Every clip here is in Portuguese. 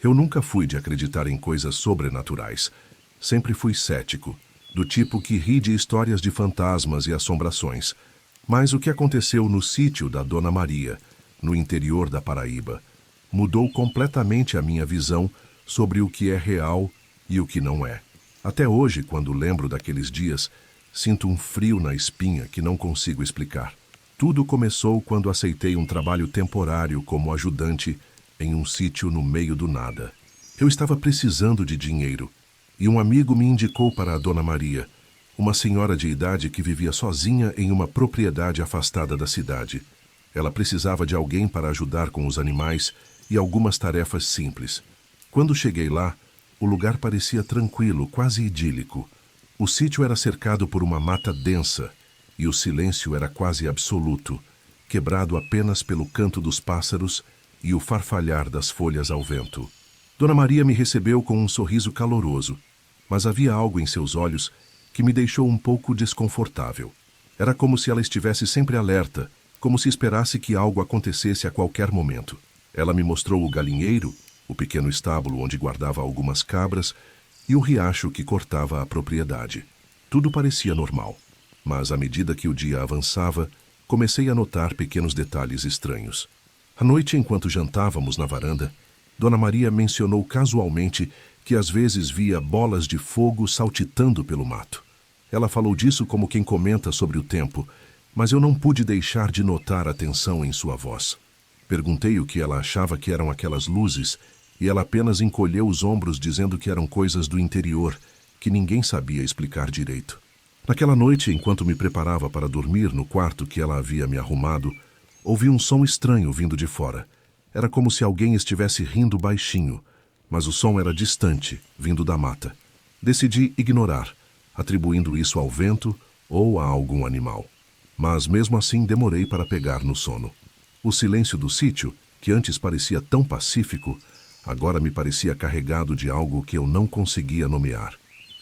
Eu nunca fui de acreditar em coisas sobrenaturais. Sempre fui cético, do tipo que ri de histórias de fantasmas e assombrações. Mas o que aconteceu no sítio da Dona Maria, no interior da Paraíba, mudou completamente a minha visão sobre o que é real e o que não é. Até hoje, quando lembro daqueles dias, sinto um frio na espinha que não consigo explicar. Tudo começou quando aceitei um trabalho temporário como ajudante em um sítio no meio do nada. Eu estava precisando de dinheiro e um amigo me indicou para a Dona Maria, uma senhora de idade que vivia sozinha em uma propriedade afastada da cidade. Ela precisava de alguém para ajudar com os animais e algumas tarefas simples. Quando cheguei lá, o lugar parecia tranquilo, quase idílico. O sítio era cercado por uma mata densa e o silêncio era quase absoluto, quebrado apenas pelo canto dos pássaros e o farfalhar das folhas ao vento. Dona Maria me recebeu com um sorriso caloroso, mas havia algo em seus olhos que me deixou um pouco desconfortável. Era como se ela estivesse sempre alerta, como se esperasse que algo acontecesse a qualquer momento. Ela me mostrou o galinheiro, o pequeno estábulo onde guardava algumas cabras e o riacho que cortava a propriedade. Tudo parecia normal, mas à medida que o dia avançava, comecei a notar pequenos detalhes estranhos. À noite, enquanto jantávamos na varanda, Dona Maria mencionou casualmente que às vezes via bolas de fogo saltitando pelo mato. Ela falou disso como quem comenta sobre o tempo, mas eu não pude deixar de notar a tensão em sua voz. Perguntei o que ela achava que eram aquelas luzes, e ela apenas encolheu os ombros dizendo que eram coisas do interior, que ninguém sabia explicar direito. Naquela noite, enquanto me preparava para dormir no quarto que ela havia me arrumado, ouvi um som estranho vindo de fora. Era como se alguém estivesse rindo baixinho, mas o som era distante, vindo da mata. Decidi ignorar, atribuindo isso ao vento ou a algum animal. Mas mesmo assim demorei para pegar no sono. O silêncio do sítio, que antes parecia tão pacífico, agora me parecia carregado de algo que eu não conseguia nomear.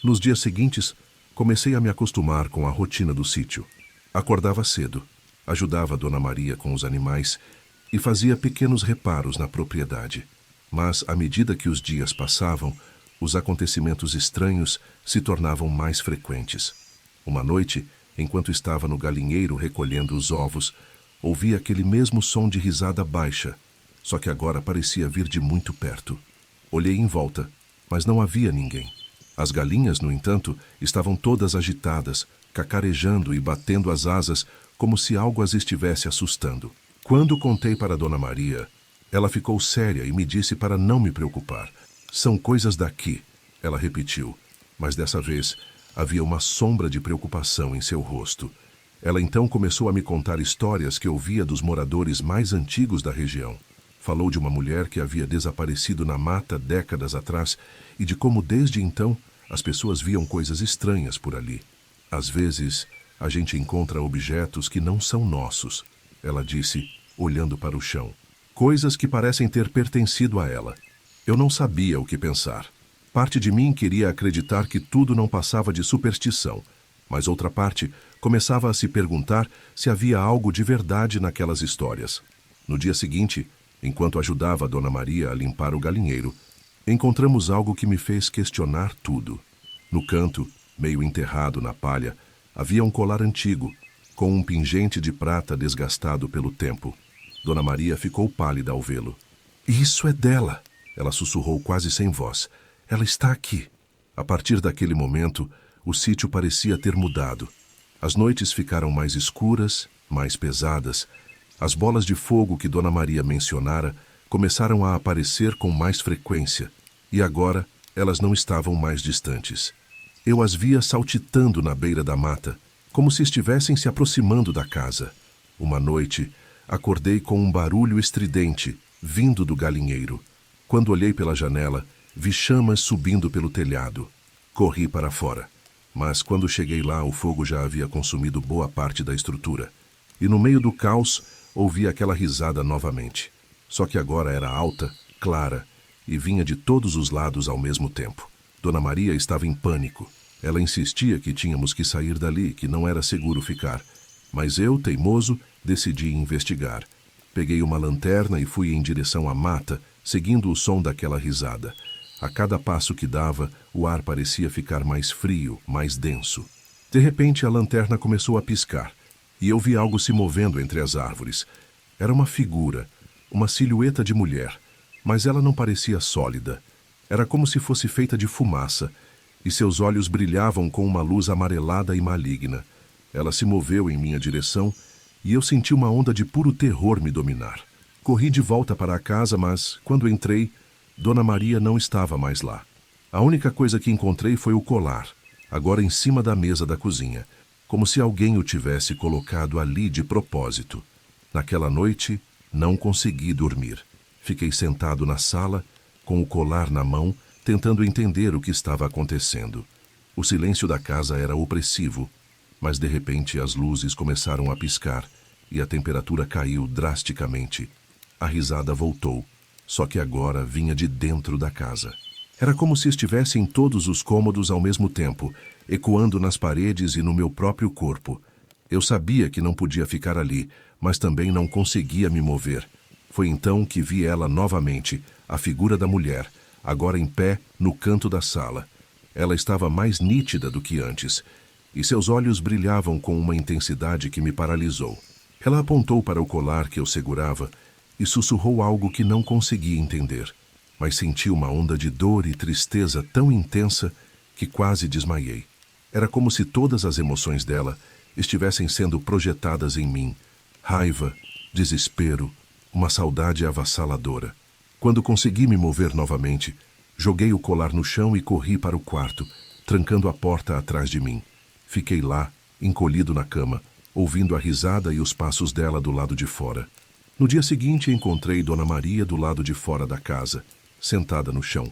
Nos dias seguintes, comecei a me acostumar com a rotina do sítio. Acordava cedo, ajudava a Dona Maria com os animais e fazia pequenos reparos na propriedade. Mas, à medida que os dias passavam, os acontecimentos estranhos se tornavam mais frequentes. Uma noite, enquanto estava no galinheiro recolhendo os ovos, ouvi aquele mesmo som de risada baixa, só que agora parecia vir de muito perto. Olhei em volta, mas não havia ninguém. As galinhas, no entanto, estavam todas agitadas, cacarejando e batendo as asas como se algo as estivesse assustando. Quando contei para Dona Maria, ela ficou séria e me disse para não me preocupar. São coisas daqui, ela repetiu, mas dessa vez havia uma sombra de preocupação em seu rosto. Ela então começou a me contar histórias que ouvia dos moradores mais antigos da região. Falou de uma mulher que havia desaparecido na mata décadas atrás e de como desde então as pessoas viam coisas estranhas por ali. Às vezes, a gente encontra objetos que não são nossos, ela disse, olhando para o chão. Coisas que parecem ter pertencido a ela. Eu não sabia o que pensar. Parte de mim queria acreditar que tudo não passava de superstição, mas outra parte começava a se perguntar se havia algo de verdade naquelas histórias. No dia seguinte, enquanto ajudava a Dona Maria a limpar o galinheiro, encontramos algo que me fez questionar tudo. No canto, meio enterrado na palha, havia um colar antigo, com um pingente de prata desgastado pelo tempo. Dona Maria ficou pálida ao vê-lo. Isso é dela, ela sussurrou quase sem voz. Ela está aqui. A partir daquele momento, o sítio parecia ter mudado. As noites ficaram mais escuras, mais pesadas. As bolas de fogo que Dona Maria mencionara começaram a aparecer com mais frequência, e agora elas não estavam mais distantes. Eu as via saltitando na beira da mata, como se estivessem se aproximando da casa. Uma noite, acordei com um barulho estridente, vindo do galinheiro. Quando olhei pela janela, vi chamas subindo pelo telhado. Corri para fora, mas quando cheguei lá, o fogo já havia consumido boa parte da estrutura. E no meio do caos, ouvi aquela risada novamente. Só que agora era alta, clara, e vinha de todos os lados ao mesmo tempo. Dona Maria estava em pânico. Ela insistia que tínhamos que sair dali, que não era seguro ficar. Mas eu, teimoso, decidi investigar. Peguei uma lanterna e fui em direção à mata, seguindo o som daquela risada. A cada passo que dava, o ar parecia ficar mais frio, mais denso. De repente, a lanterna começou a piscar, e eu vi algo se movendo entre as árvores. Era uma figura, uma silhueta de mulher, mas ela não parecia sólida. Era como se fosse feita de fumaça, e seus olhos brilhavam com uma luz amarelada e maligna. Ela se moveu em minha direção, e eu senti uma onda de puro terror me dominar. Corri de volta para a casa, mas, quando entrei, Dona Maria não estava mais lá. A única coisa que encontrei foi o colar, agora em cima da mesa da cozinha, como se alguém o tivesse colocado ali de propósito. Naquela noite, não consegui dormir. Fiquei sentado na sala, com o colar na mão, tentando entender o que estava acontecendo. O silêncio da casa era opressivo, mas de repente as luzes começaram a piscar e a temperatura caiu drasticamente. A risada voltou, só que agora vinha de dentro da casa. Era como se estivesse em todos os cômodos ao mesmo tempo, ecoando nas paredes e no meu próprio corpo. Eu sabia que não podia ficar ali, mas também não conseguia me mover. Foi então que vi ela novamente, a figura da mulher, agora em pé no canto da sala. Ela estava mais nítida do que antes, e seus olhos brilhavam com uma intensidade que me paralisou. Ela apontou para o colar que eu segurava e sussurrou algo que não consegui entender, mas senti uma onda de dor e tristeza tão intensa que quase desmaiei. Era como se todas as emoções dela estivessem sendo projetadas em mim. Raiva, desespero, uma saudade avassaladora. Quando consegui me mover novamente, joguei o colar no chão e corri para o quarto, trancando a porta atrás de mim. Fiquei lá, encolhido na cama, ouvindo a risada e os passos dela do lado de fora. No dia seguinte, encontrei Dona Maria do lado de fora da casa, sentada no chão,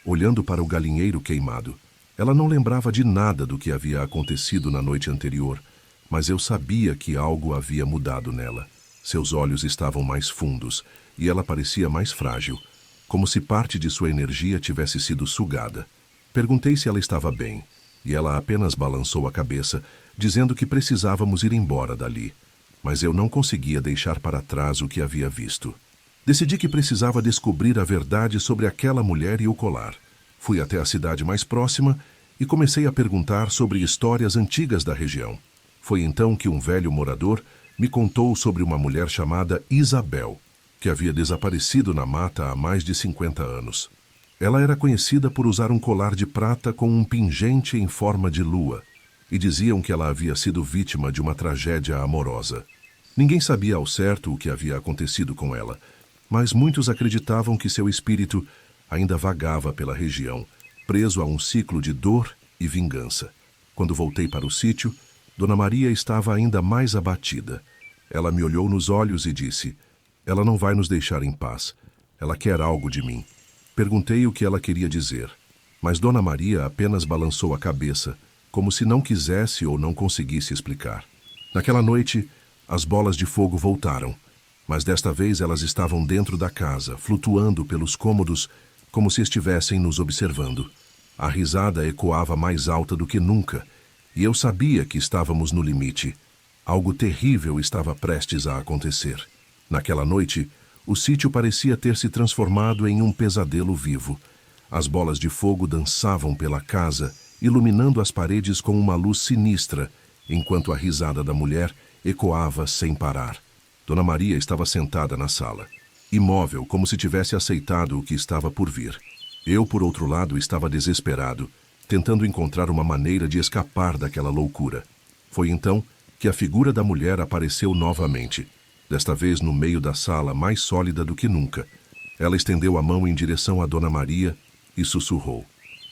olhando para o galinheiro queimado. Ela não lembrava de nada do que havia acontecido na noite anterior, mas eu sabia que algo havia mudado nela. Seus olhos estavam mais fundos e ela parecia mais frágil, como se parte de sua energia tivesse sido sugada. Perguntei se ela estava bem, e ela apenas balançou a cabeça, dizendo que precisávamos ir embora dali. Mas eu não conseguia deixar para trás o que havia visto. Decidi que precisava descobrir a verdade sobre aquela mulher e o colar. Fui até a cidade mais próxima e comecei a perguntar sobre histórias antigas da região. Foi então que um velho morador me contou sobre uma mulher chamada Isabel, que havia desaparecido na mata há mais de 50 anos. Ela era conhecida por usar um colar de prata com um pingente em forma de lua, e diziam que ela havia sido vítima de uma tragédia amorosa. Ninguém sabia ao certo o que havia acontecido com ela, mas muitos acreditavam que seu espírito ainda vagava pela região, preso a um ciclo de dor e vingança. Quando voltei para o sítio, Dona Maria estava ainda mais abatida. Ela me olhou nos olhos e disse: "Ela não vai nos deixar em paz. Ela quer algo de mim." Perguntei o que ela queria dizer, mas Dona Maria apenas balançou a cabeça, como se não quisesse ou não conseguisse explicar. Naquela noite, as bolas de fogo voltaram, mas desta vez elas estavam dentro da casa, flutuando pelos cômodos, como se estivessem nos observando. A risada ecoava mais alta do que nunca, e eu sabia que estávamos no limite. Algo terrível estava prestes a acontecer. Naquela noite, o sítio parecia ter se transformado em um pesadelo vivo. As bolas de fogo dançavam pela casa, iluminando as paredes com uma luz sinistra, enquanto a risada da mulher ecoava sem parar. Dona Maria estava sentada na sala, imóvel, como se tivesse aceitado o que estava por vir. Eu, por outro lado, estava desesperado, tentando encontrar uma maneira de escapar daquela loucura. Foi então que a figura da mulher apareceu novamente, desta vez no meio da sala, mais sólida do que nunca. Ela estendeu a mão em direção a Dona Maria e sussurrou: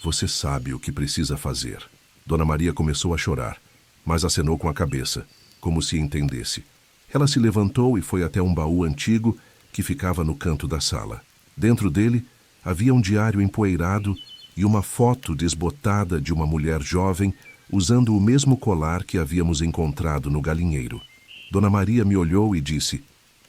"Você sabe o que precisa fazer." Dona Maria começou a chorar, mas acenou com a cabeça, como se entendesse. Ela se levantou e foi até um baú antigo que ficava no canto da sala. Dentro dele havia um diário empoeirado e uma foto desbotada de uma mulher jovem usando o mesmo colar que havíamos encontrado no galinheiro. Dona Maria me olhou e disse: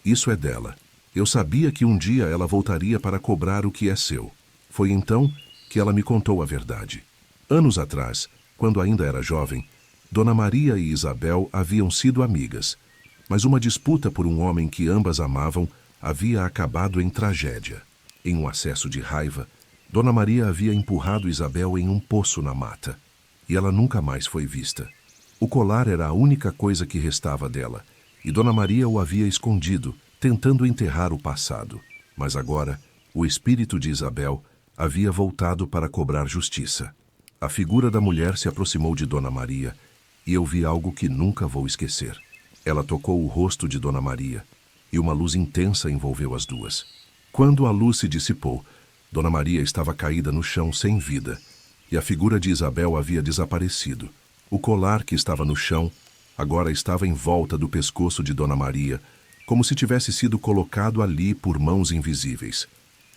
"Isso é dela. Eu sabia que um dia ela voltaria para cobrar o que é seu." Foi então que ela me contou a verdade. Anos atrás, quando ainda era jovem, Dona Maria e Isabel haviam sido amigas, mas uma disputa por um homem que ambas amavam havia acabado em tragédia. Em um acesso de raiva, Dona Maria havia empurrado Isabel em um poço na mata, e ela nunca mais foi vista. O colar era a única coisa que restava dela, e Dona Maria o havia escondido, tentando enterrar o passado. Mas agora, o espírito de Isabel havia voltado para cobrar justiça. A figura da mulher se aproximou de Dona Maria, e eu vi algo que nunca vou esquecer. Ela tocou o rosto de Dona Maria, e uma luz intensa envolveu as duas. Quando a luz se dissipou, Dona Maria estava caída no chão sem vida, e a figura de Isabel havia desaparecido. O colar que estava no chão agora estava em volta do pescoço de Dona Maria, como se tivesse sido colocado ali por mãos invisíveis.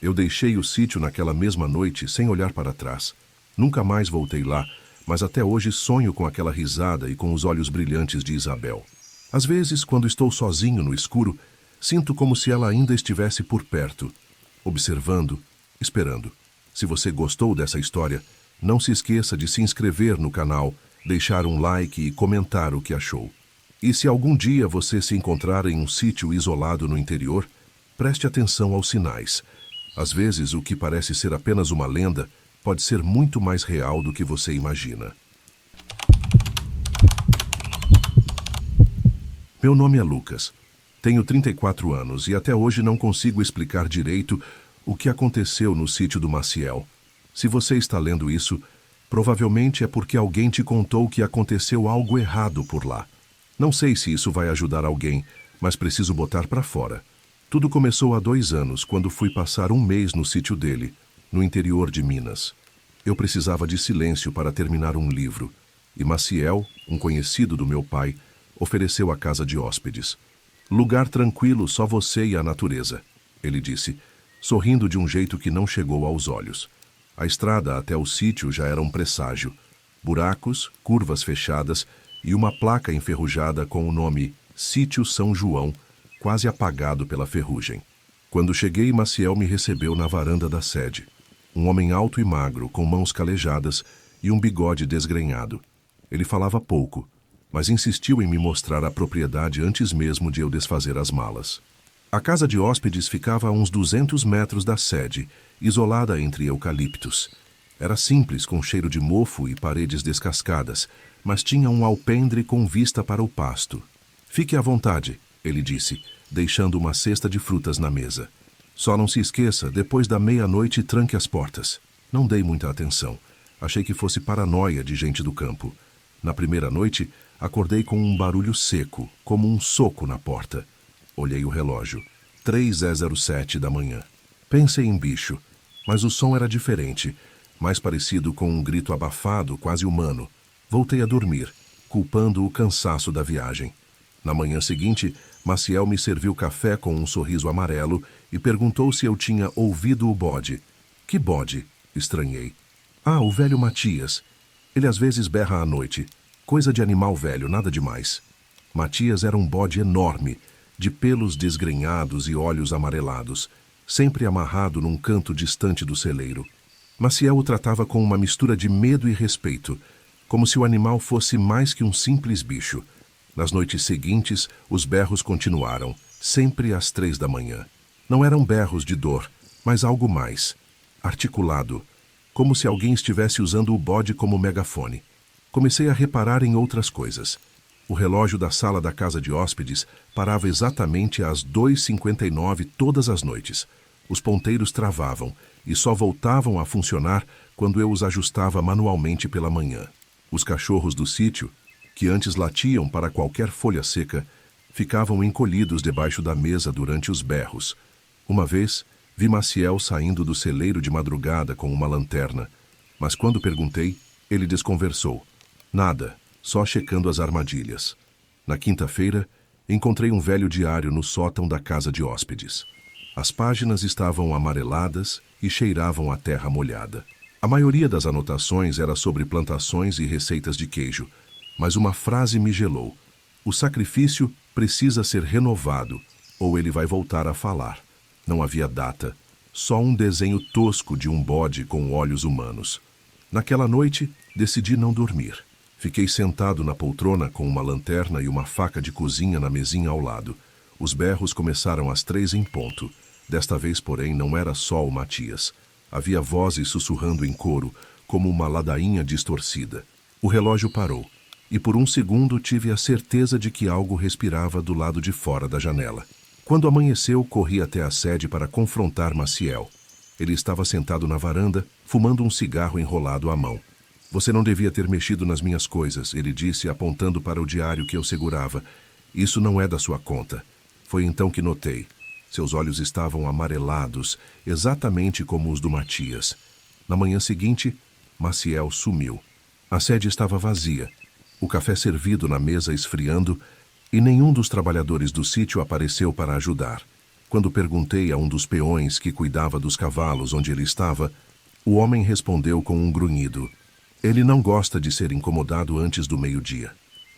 Eu deixei o sítio naquela mesma noite sem olhar para trás. Nunca mais voltei lá, mas até hoje sonho com aquela risada e com os olhos brilhantes de Isabel. Às vezes, quando estou sozinho no escuro, sinto como se ela ainda estivesse por perto, observando, esperando. Se você gostou dessa história, não se esqueça de se inscrever no canal, deixar um like e comentar o que achou. E se algum dia você se encontrar em um sítio isolado no interior, preste atenção aos sinais. Às vezes, o que parece ser apenas uma lenda pode ser muito mais real do que você imagina. Meu nome é Lucas. Tenho 34 anos e até hoje não consigo explicar direito o que aconteceu no sítio do Maciel. Se você está lendo isso, provavelmente é porque alguém te contou que aconteceu algo errado por lá. Não sei se isso vai ajudar alguém, mas preciso botar para fora. Tudo começou há 2 anos, quando fui passar um mês no sítio dele, no interior de Minas. Eu precisava de silêncio para terminar um livro, e Maciel, um conhecido do meu pai, ofereceu a casa de hóspedes. Lugar tranquilo, só você e a natureza, ele disse, sorrindo de um jeito que não chegou aos olhos. A estrada até o sítio já era um presságio. Buracos, curvas fechadas e uma placa enferrujada com o nome Sítio São João, quase apagado pela ferrugem. Quando cheguei, Maciel me recebeu na varanda da sede. Um homem alto e magro, com mãos calejadas e um bigode desgrenhado. Ele falava pouco, mas insistiu em me mostrar a propriedade antes mesmo de eu desfazer as malas. A casa de hóspedes ficava a uns 200 metros da sede, isolada entre eucaliptos. Era simples, com cheiro de mofo e paredes descascadas, mas tinha um alpendre com vista para o pasto. Fique à vontade, ele disse, deixando uma cesta de frutas na mesa. Só não se esqueça, depois da meia-noite tranque as portas. Não dei muita atenção. Achei que fosse paranoia de gente do campo. Na primeira noite, acordei com um barulho seco, como um soco na porta. Olhei o relógio. 3h07 da manhã. Pensei em bicho, mas o som era diferente, mais parecido com um grito abafado, quase humano. Voltei a dormir, culpando o cansaço da viagem. Na manhã seguinte, Maciel me serviu café com um sorriso amarelo e perguntou se eu tinha ouvido o bode. Que bode? Estranhei. Ah, o velho Matias. Ele às vezes berra à noite. Coisa de animal velho, nada demais. Matias era um bode enorme, de pelos desgrenhados e olhos amarelados, sempre amarrado num canto distante do celeiro. Maciel o tratava com uma mistura de medo e respeito, como se o animal fosse mais que um simples bicho. Nas noites seguintes, os berros continuaram, sempre às 3 da manhã. Não eram berros de dor, mas algo mais, articulado, como se alguém estivesse usando o bode como megafone. Comecei a reparar em outras coisas. O relógio da sala da casa de hóspedes parava exatamente às 2h59 todas as noites. Os ponteiros travavam e só voltavam a funcionar quando eu os ajustava manualmente pela manhã. Os cachorros do sítio, que antes latiam para qualquer folha seca, ficavam encolhidos debaixo da mesa durante os berros. Uma vez, vi Maciel saindo do celeiro de madrugada com uma lanterna, mas quando perguntei, ele desconversou. Nada, só checando as armadilhas. Na quinta-feira, encontrei um velho diário no sótão da casa de hóspedes. As páginas estavam amareladas e cheiravam a terra molhada. A maioria das anotações era sobre plantações e receitas de queijo, mas uma frase me gelou. O sacrifício precisa ser renovado, ou ele vai voltar a falar. Não havia data, só um desenho tosco de um bode com olhos humanos. Naquela noite, decidi não dormir. Fiquei sentado na poltrona com uma lanterna e uma faca de cozinha na mesinha ao lado. Os berros começaram às 3 em ponto. Desta vez, porém, não era só o Matias. Havia vozes sussurrando em coro, como uma ladainha distorcida. O relógio parou, e por um segundo tive a certeza de que algo respirava do lado de fora da janela. Quando amanheceu, corri até a sede para confrontar Maciel. Ele estava sentado na varanda, fumando um cigarro enrolado à mão. Você não devia ter mexido nas minhas coisas, ele disse, apontando para o diário que eu segurava. Isso não é da sua conta. Foi então que notei. Seus olhos estavam amarelados, exatamente como os do Matias. Na manhã seguinte, Maciel sumiu. A sede estava vazia, o café servido na mesa esfriando, e nenhum dos trabalhadores do sítio apareceu para ajudar. Quando perguntei a um dos peões que cuidava dos cavalos onde ele estava, o homem respondeu com um grunhido. Ele não gosta de ser incomodado antes do meio-dia.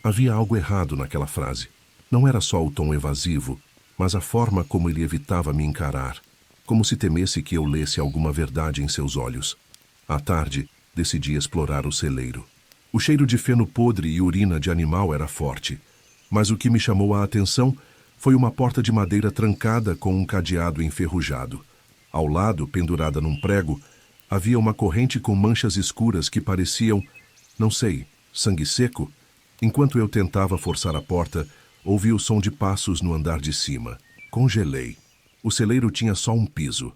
Havia algo errado naquela frase. Não era só o tom evasivo, mas a forma como ele evitava me encarar, como se temesse que eu lesse alguma verdade em seus olhos. À tarde, decidi explorar o celeiro. O cheiro de feno podre e urina de animal era forte, mas o que me chamou a atenção foi uma porta de madeira trancada com um cadeado enferrujado. Ao lado, pendurada num prego, havia uma corrente com manchas escuras que pareciam, não sei, sangue seco. Enquanto eu tentava forçar a porta, ouvi o som de passos no andar de cima. Congelei. O celeiro tinha só um piso.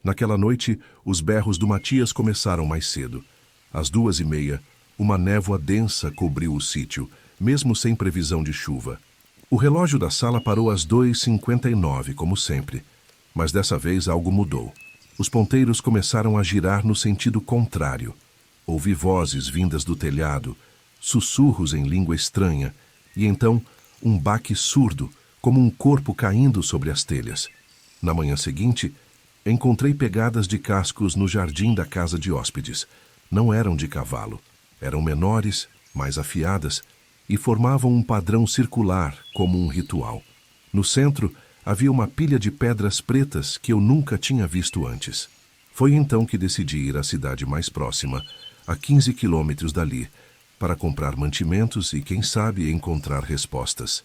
Naquela noite, os berros do Matias começaram mais cedo. Às 2h30, uma névoa densa cobriu o sítio, mesmo sem previsão de chuva. O relógio da sala parou às 2h59, como sempre. Mas dessa vez algo mudou. Os ponteiros começaram a girar no sentido contrário. Ouvi vozes vindas do telhado, sussurros em língua estranha, e então um baque surdo, como um corpo caindo sobre as telhas. Na manhã seguinte, encontrei pegadas de cascos no jardim da casa de hóspedes. Não eram de cavalo. Eram menores, mais afiadas, e formavam um padrão circular, como um ritual. No centro, havia uma pilha de pedras pretas que eu nunca tinha visto antes. Foi então que decidi ir à cidade mais próxima, a 15 quilômetros dali, para comprar mantimentos e, quem sabe, encontrar respostas.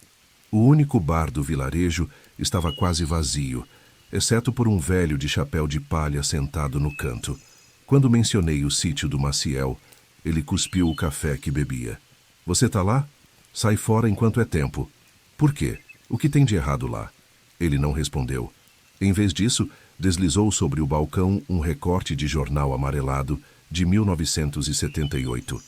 O único bar do vilarejo estava quase vazio, exceto por um velho de chapéu de palha sentado no canto. Quando mencionei o sítio do Maciel, ele cuspiu o café que bebia. Você tá lá? Sai fora enquanto é tempo. Por quê? O que tem de errado lá? Ele não respondeu. Em vez disso, deslizou sobre o balcão um recorte de jornal amarelado de 1978.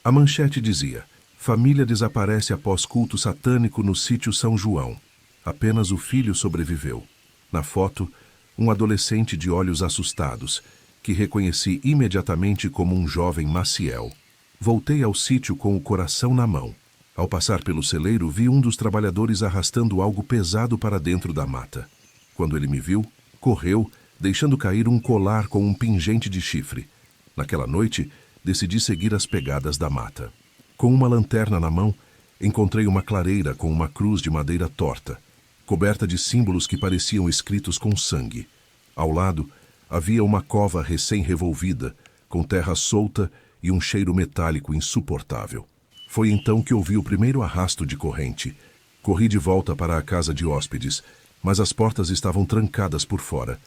A manchete dizia: família desaparece após culto satânico no sítio São João. Apenas o filho sobreviveu. Na foto, um adolescente de olhos assustados, que reconheci imediatamente como um jovem Maciel. Voltei ao sítio com o coração na mão. Ao passar pelo celeiro, vi um dos trabalhadores arrastando algo pesado para dentro da mata. Quando ele me viu, correu, deixando cair um colar com um pingente de chifre. Naquela noite, decidi seguir as pegadas da mata. Com uma lanterna na mão, encontrei uma clareira com uma cruz de madeira torta, coberta de símbolos que pareciam escritos com sangue. Ao lado, havia uma cova recém-revolvida, com terra solta e um cheiro metálico insuportável. Foi então que ouvi o primeiro arrasto de corrente. Corri de volta para a casa de hóspedes, mas as portas estavam trancadas por fora.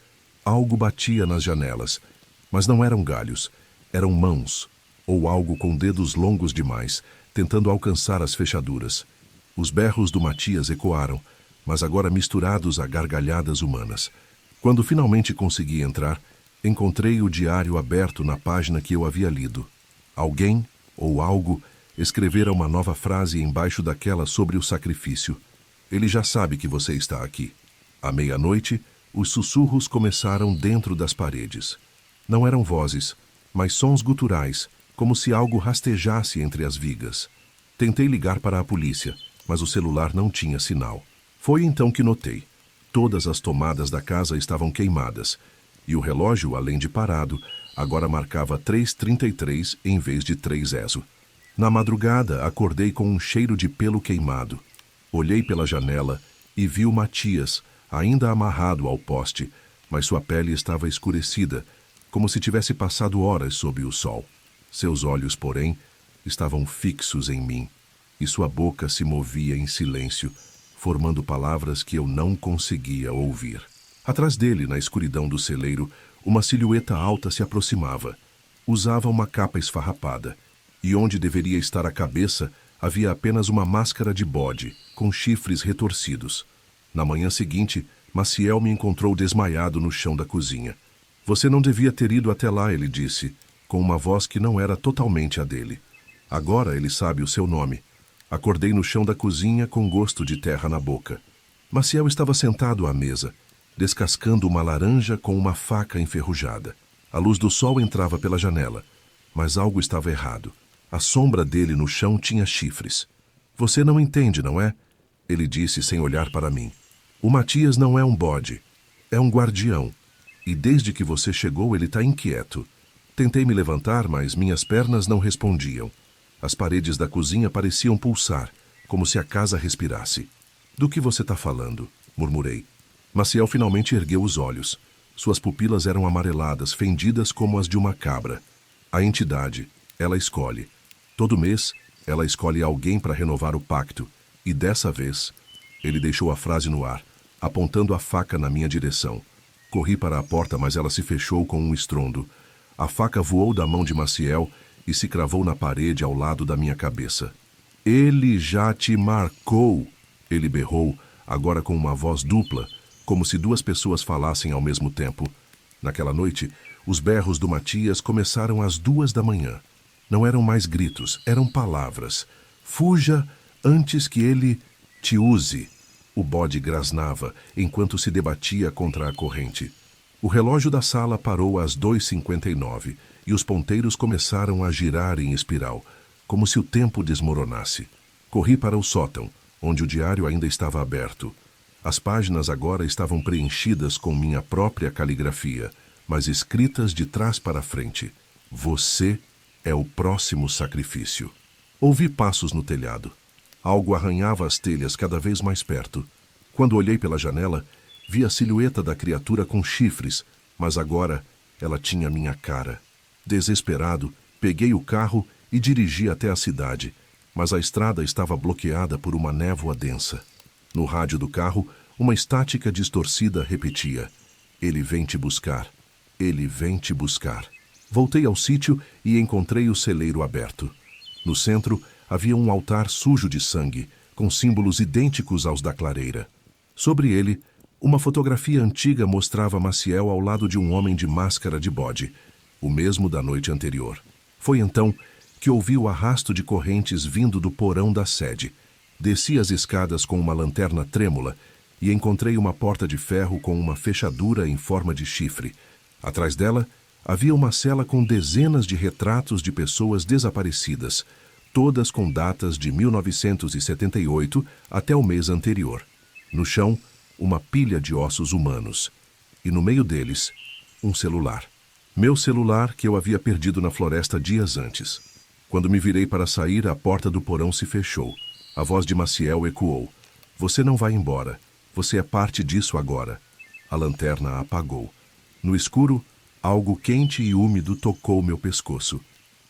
Algo batia nas janelas, mas não eram galhos, eram mãos, ou algo com dedos longos demais, tentando alcançar as fechaduras. Os berros do Matias ecoaram, mas agora misturados a gargalhadas humanas. Quando finalmente consegui entrar, encontrei o diário aberto na página que eu havia lido. Alguém, ou algo, escrevera uma nova frase embaixo daquela sobre o sacrifício. Ele já sabe que você está aqui. À meia-noite, os sussurros começaram dentro das paredes. Não eram vozes, mas sons guturais, como se algo rastejasse entre as vigas. Tentei ligar para a polícia, mas o celular não tinha sinal. Foi então que notei. Todas as tomadas da casa estavam queimadas, e o relógio, além de parado, agora marcava 3h33 em vez de 3 ESO. Na madrugada, acordei com um cheiro de pelo queimado. Olhei pela janela e vi o Matias, ainda amarrado ao poste, mas sua pele estava escurecida, como se tivesse passado horas sob o sol. Seus olhos, porém, estavam fixos em mim, e sua boca se movia em silêncio, formando palavras que eu não conseguia ouvir. Atrás dele, na escuridão do celeiro, uma silhueta alta se aproximava. Usava uma capa esfarrapada, e onde deveria estar a cabeça, havia apenas uma máscara de bode, com chifres retorcidos. Na manhã seguinte, Maciel me encontrou desmaiado no chão da cozinha. Você não devia ter ido até lá, ele disse, com uma voz que não era totalmente a dele. Agora ele sabe o seu nome. Acordei no chão da cozinha com gosto de terra na boca. Maciel estava sentado à mesa, descascando uma laranja com uma faca enferrujada. A luz do sol entrava pela janela, mas algo estava errado. A sombra dele no chão tinha chifres. Você não entende, não é? Ele disse sem olhar para mim. O Matias não é um bode, é um guardião. E desde que você chegou ele está inquieto. Tentei me levantar, mas minhas pernas não respondiam. As paredes da cozinha pareciam pulsar, como se a casa respirasse. Do que você está falando? Murmurei. Maciel finalmente ergueu os olhos. Suas pupilas eram amareladas, fendidas como as de uma cabra. A entidade, ela escolhe. Todo mês, ela escolhe alguém para renovar o pacto. E dessa vez, ele deixou a frase no ar, apontando a faca na minha direção. Corri para a porta, mas ela se fechou com um estrondo. A faca voou da mão de Maciel e se cravou na parede ao lado da minha cabeça. Ele já te marcou, ele berrou, agora com uma voz dupla, como se duas pessoas falassem ao mesmo tempo. Naquela noite, os berros do Matias começaram às 2 da manhã. Não eram mais gritos, eram palavras. Fuja antes que ele te use. O bode grasnava enquanto se debatia contra a corrente. O relógio da sala parou às 2h59 e os ponteiros começaram a girar em espiral, como se o tempo desmoronasse. Corri para o sótão, onde o diário ainda estava aberto. As páginas agora estavam preenchidas com minha própria caligrafia, mas escritas de trás para frente. Você é o próximo sacrifício. Ouvi passos no telhado. Algo arranhava as telhas cada vez mais perto. Quando olhei pela janela, vi a silhueta da criatura com chifres, mas agora ela tinha minha cara. Desesperado, peguei o carro e dirigi até a cidade, mas a estrada estava bloqueada por uma névoa densa. No rádio do carro, uma estática distorcida repetia: Ele vem te buscar. Ele vem te buscar. Voltei ao sítio e encontrei o celeiro aberto. No centro, havia um altar sujo de sangue, com símbolos idênticos aos da clareira. Sobre ele, uma fotografia antiga mostrava Maciel ao lado de um homem de máscara de bode, o mesmo da noite anterior. Foi então que ouvi o arrasto de correntes vindo do porão da sede. Desci as escadas com uma lanterna trêmula e encontrei uma porta de ferro com uma fechadura em forma de chifre. Atrás dela, havia uma cela com dezenas de retratos de pessoas desaparecidas, todas com datas de 1978 até o mês anterior. No chão, uma pilha de ossos humanos. E no meio deles, um celular. Meu celular que eu havia perdido na floresta dias antes. Quando me virei para sair, a porta do porão se fechou. A voz de Maciel ecoou. Você não vai embora. Você é parte disso agora. A lanterna apagou. No escuro, algo quente e úmido tocou meu pescoço.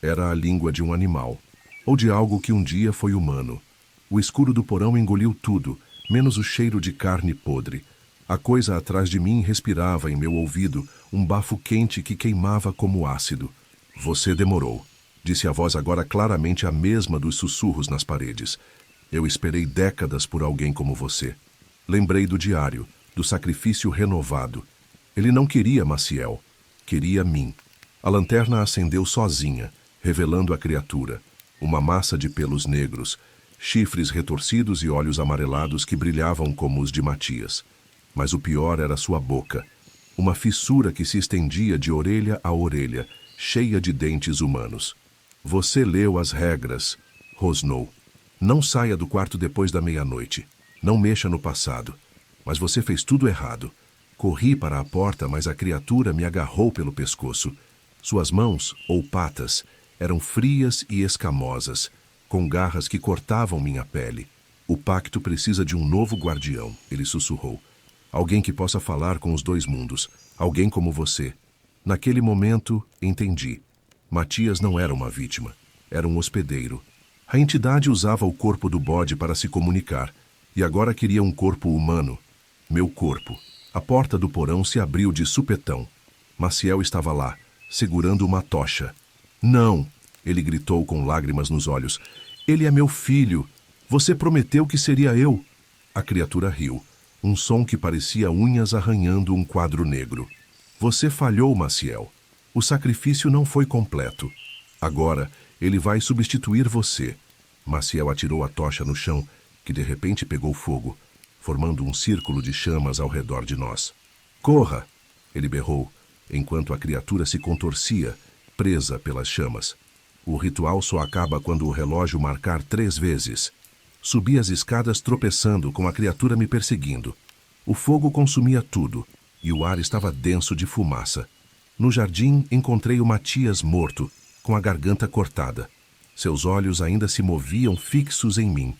Era a língua de um animal. Ou de algo que um dia foi humano. O escuro do porão engoliu tudo, menos o cheiro de carne podre. A coisa atrás de mim respirava em meu ouvido um bafo quente que queimava como ácido. Você demorou, disse a voz agora claramente a mesma dos sussurros nas paredes. Eu esperei décadas por alguém como você. Lembrei do diário, do sacrifício renovado. Ele não queria Maciel, queria mim. A lanterna acendeu sozinha, revelando a criatura. Uma massa de pelos negros, chifres retorcidos e olhos amarelados que brilhavam como os de Matias. Mas o pior era sua boca. Uma fissura que se estendia de orelha a orelha, cheia de dentes humanos. Você leu as regras, rosnou. Não saia do quarto depois da meia-noite. Não mexa no passado. Mas você fez tudo errado. Corri para a porta, mas a criatura me agarrou pelo pescoço. Suas mãos, ou patas, eram frias e escamosas, com garras que cortavam minha pele. O pacto precisa de um novo guardião, ele sussurrou. Alguém que possa falar com os dois mundos. Alguém como você. Naquele momento, entendi. Matias não era uma vítima. Era um hospedeiro. A entidade usava o corpo do bode para se comunicar, e agora queria um corpo humano. Meu corpo. A porta do porão se abriu de supetão. Maciel estava lá, segurando uma tocha. Não! Ele gritou com lágrimas nos olhos. Ele é meu filho! Você prometeu que seria eu! A criatura riu, um som que parecia unhas arranhando um quadro negro. Você falhou, Maciel. O sacrifício não foi completo. Agora, ele vai substituir você. Maciel atirou a tocha no chão, que de repente pegou fogo, formando um círculo de chamas ao redor de nós. Corra! Ele berrou, enquanto a criatura se contorcia, presa pelas chamas. O ritual só acaba quando o relógio marcar 3 vezes. Subi as escadas tropeçando, com a criatura me perseguindo. O fogo consumia tudo, e o ar estava denso de fumaça. No jardim, encontrei o Matias morto, com a garganta cortada. Seus olhos ainda se moviam fixos em mim.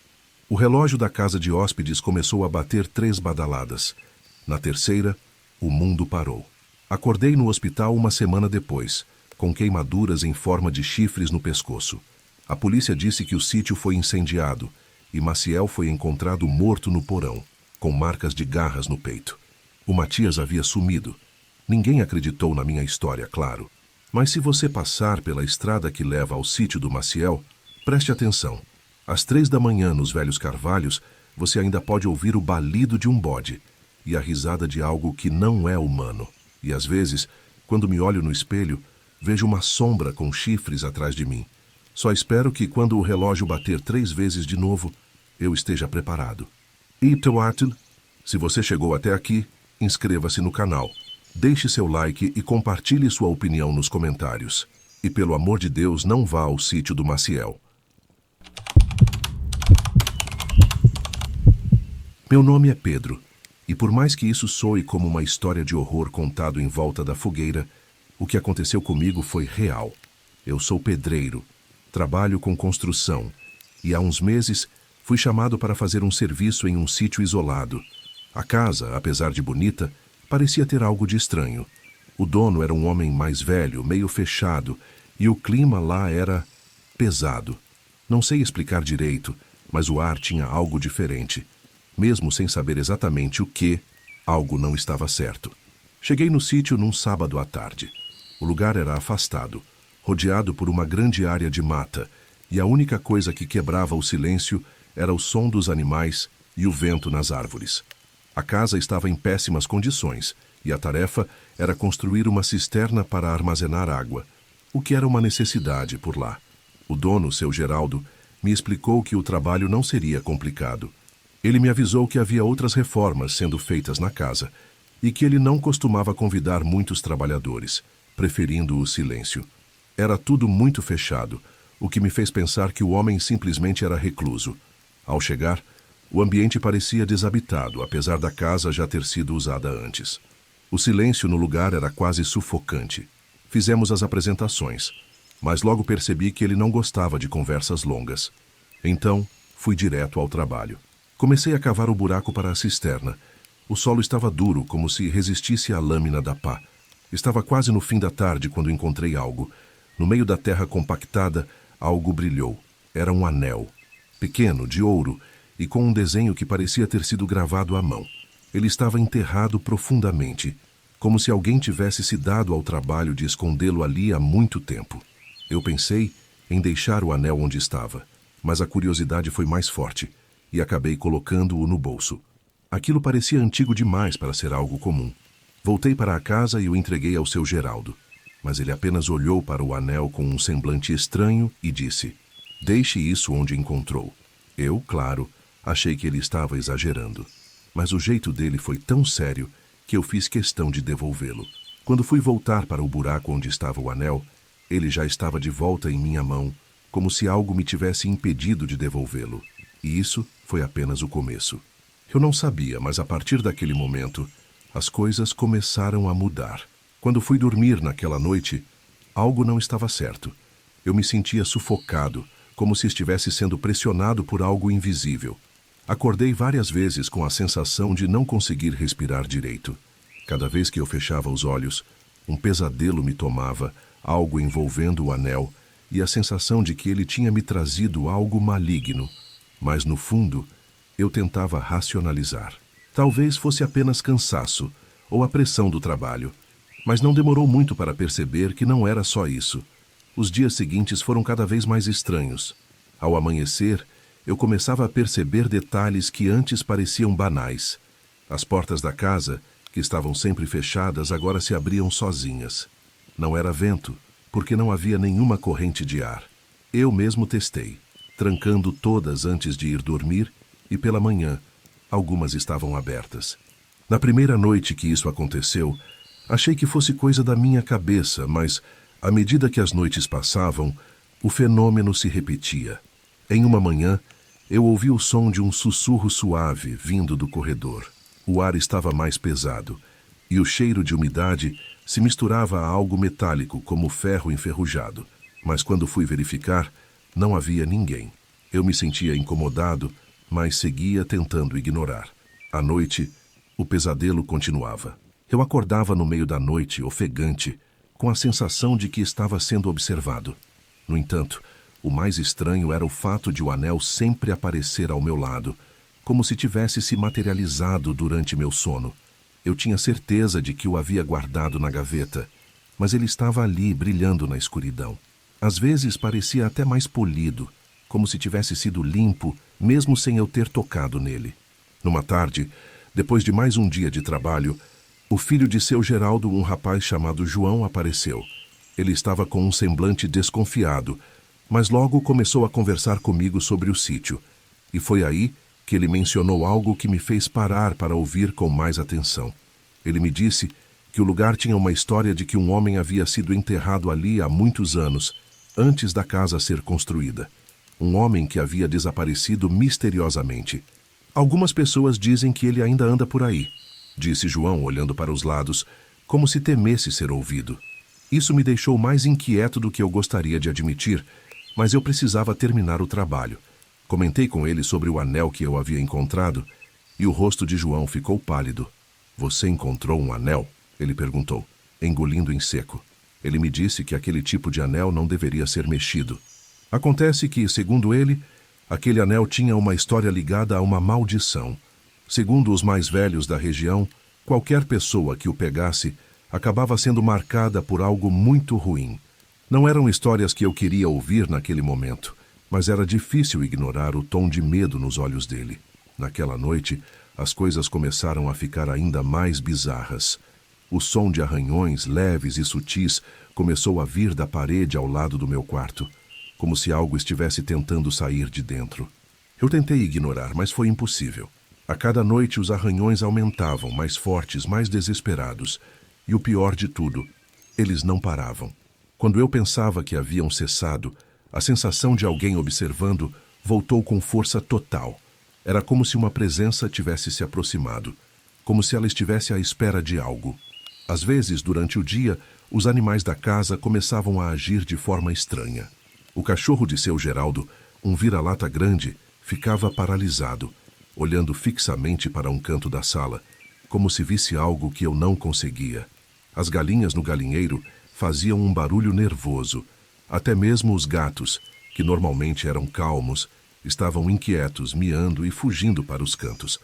O relógio da casa de hóspedes começou a bater 3 badaladas. Na terceira, o mundo parou. Acordei no hospital uma semana depois, com queimaduras em forma de chifres no pescoço. A polícia disse que o sítio foi incendiado e Maciel foi encontrado morto no porão, com marcas de garras no peito. O Matias havia sumido. Ninguém acreditou na minha história, claro. Mas se você passar pela estrada que leva ao sítio do Maciel, preste atenção. Às 3 da manhã, nos Velhos Carvalhos, você ainda pode ouvir o balido de um bode e a risada de algo que não é humano. E às vezes, quando me olho no espelho, vejo uma sombra com chifres atrás de mim. Só espero que quando o relógio bater 3 vezes de novo, eu esteja preparado. E, Tuarton, se você chegou até aqui, inscreva-se no canal. Deixe seu like e compartilhe sua opinião nos comentários. E pelo amor de Deus, não vá ao sítio do Maciel. Meu nome é Pedro, e por mais que isso soe como uma história de horror contado em volta da fogueira, o que aconteceu comigo foi real. Eu sou pedreiro, trabalho com construção, e há uns meses fui chamado para fazer um serviço em um sítio isolado. A casa, apesar de bonita, parecia ter algo de estranho. O dono era um homem mais velho, meio fechado, e o clima lá era pesado. Não sei explicar direito, mas o ar tinha algo diferente. Mesmo sem saber exatamente o que, algo não estava certo. Cheguei no sítio num sábado à tarde. O lugar era afastado, rodeado por uma grande área de mata, e a única coisa que quebrava o silêncio era o som dos animais e o vento nas árvores. A casa estava em péssimas condições, e a tarefa era construir uma cisterna para armazenar água, o que era uma necessidade por lá. O dono, seu Geraldo, me explicou que o trabalho não seria complicado. Ele me avisou que havia outras reformas sendo feitas na casa e que ele não costumava convidar muitos trabalhadores, preferindo o silêncio. Era tudo muito fechado, o que me fez pensar que o homem simplesmente era recluso. Ao chegar, o ambiente parecia desabitado, apesar da casa já ter sido usada antes. O silêncio no lugar era quase sufocante. Fizemos as apresentações, mas logo percebi que ele não gostava de conversas longas. Então, fui direto ao trabalho. Comecei a cavar o buraco para a cisterna. O solo estava duro, como se resistisse à lâmina da pá. Estava quase no fim da tarde quando encontrei algo. No meio da terra compactada, algo brilhou. Era um anel. Pequeno, de ouro, e com um desenho que parecia ter sido gravado à mão. Ele estava enterrado profundamente, como se alguém tivesse se dado ao trabalho de escondê-lo ali há muito tempo. Eu pensei em deixar o anel onde estava, mas a curiosidade foi mais forte, e acabei colocando-o no bolso. Aquilo parecia antigo demais para ser algo comum. Voltei para a casa e o entreguei ao seu Geraldo, mas ele apenas olhou para o anel com um semblante estranho e disse: "Deixe isso onde encontrou." Eu, claro, achei que ele estava exagerando, mas o jeito dele foi tão sério que eu fiz questão de devolvê-lo. Quando fui voltar para o buraco onde estava o anel, ele já estava de volta em minha mão, como se algo me tivesse impedido de devolvê-lo. E isso foi apenas o começo. Eu não sabia, mas a partir daquele momento, as coisas começaram a mudar. Quando fui dormir naquela noite, algo não estava certo. Eu me sentia sufocado, como se estivesse sendo pressionado por algo invisível. Acordei várias vezes com a sensação de não conseguir respirar direito. Cada vez que eu fechava os olhos, um pesadelo me tomava, algo envolvendo o anel, e a sensação de que ele tinha me trazido algo maligno. Mas, no fundo, eu tentava racionalizar. Talvez fosse apenas cansaço, ou a pressão do trabalho. Mas não demorou muito para perceber que não era só isso. Os dias seguintes foram cada vez mais estranhos. Ao amanhecer, eu começava a perceber detalhes que antes pareciam banais. As portas da casa, que estavam sempre fechadas, agora se abriam sozinhas. Não era vento, porque não havia nenhuma corrente de ar. Eu mesmo testei, trancando todas antes de ir dormir, e pela manhã, algumas estavam abertas. Na primeira noite que isso aconteceu, achei que fosse coisa da minha cabeça, mas, à medida que as noites passavam, o fenômeno se repetia. Em uma manhã, eu ouvi o som de um sussurro suave vindo do corredor. O ar estava mais pesado, e o cheiro de umidade se misturava a algo metálico, como ferro enferrujado. Mas quando fui verificar, não havia ninguém. Eu me sentia incomodado, mas seguia tentando ignorar. À noite, o pesadelo continuava. Eu acordava no meio da noite, ofegante, com a sensação de que estava sendo observado. No entanto, o mais estranho era o fato de o anel sempre aparecer ao meu lado, como se tivesse se materializado durante meu sono. Eu tinha certeza de que o havia guardado na gaveta, mas ele estava ali, brilhando na escuridão. Às vezes parecia até mais polido, como se tivesse sido limpo, mesmo sem eu ter tocado nele. Numa tarde, depois de mais um dia de trabalho, o filho de seu Geraldo, um rapaz chamado João, apareceu. Ele estava com um semblante desconfiado, mas logo começou a conversar comigo sobre o sítio. E foi aí que ele mencionou algo que me fez parar para ouvir com mais atenção. Ele me disse que o lugar tinha uma história de que um homem havia sido enterrado ali há muitos anos, antes da casa ser construída. Um homem que havia desaparecido misteriosamente. Algumas pessoas dizem que ele ainda anda por aí, disse João, olhando para os lados, como se temesse ser ouvido. Isso me deixou mais inquieto do que eu gostaria de admitir, mas eu precisava terminar o trabalho. Comentei com ele sobre o anel que eu havia encontrado, e o rosto de João ficou pálido. Você encontrou um anel? Ele perguntou, engolindo em seco. Ele me disse que aquele tipo de anel não deveria ser mexido. Acontece que, segundo ele, aquele anel tinha uma história ligada a uma maldição. Segundo os mais velhos da região, qualquer pessoa que o pegasse acabava sendo marcada por algo muito ruim. Não eram histórias que eu queria ouvir naquele momento, mas era difícil ignorar o tom de medo nos olhos dele. Naquela noite, as coisas começaram a ficar ainda mais bizarras. O som de arranhões leves e sutis começou a vir da parede ao lado do meu quarto, como se algo estivesse tentando sair de dentro. Eu tentei ignorar, mas foi impossível. A cada noite os arranhões aumentavam, mais fortes, mais desesperados. E o pior de tudo, eles não paravam. Quando eu pensava que haviam cessado, a sensação de alguém observando voltou com força total. Era como se uma presença tivesse se aproximado, como se ela estivesse à espera de algo. Às vezes, durante o dia, os animais da casa começavam a agir de forma estranha. O cachorro de seu Geraldo, um vira-lata grande, ficava paralisado, olhando fixamente para um canto da sala, como se visse algo que eu não conseguia. As galinhas no galinheiro faziam um barulho nervoso. Até mesmo os gatos, que normalmente eram calmos, estavam inquietos, miando e fugindo para os cantos.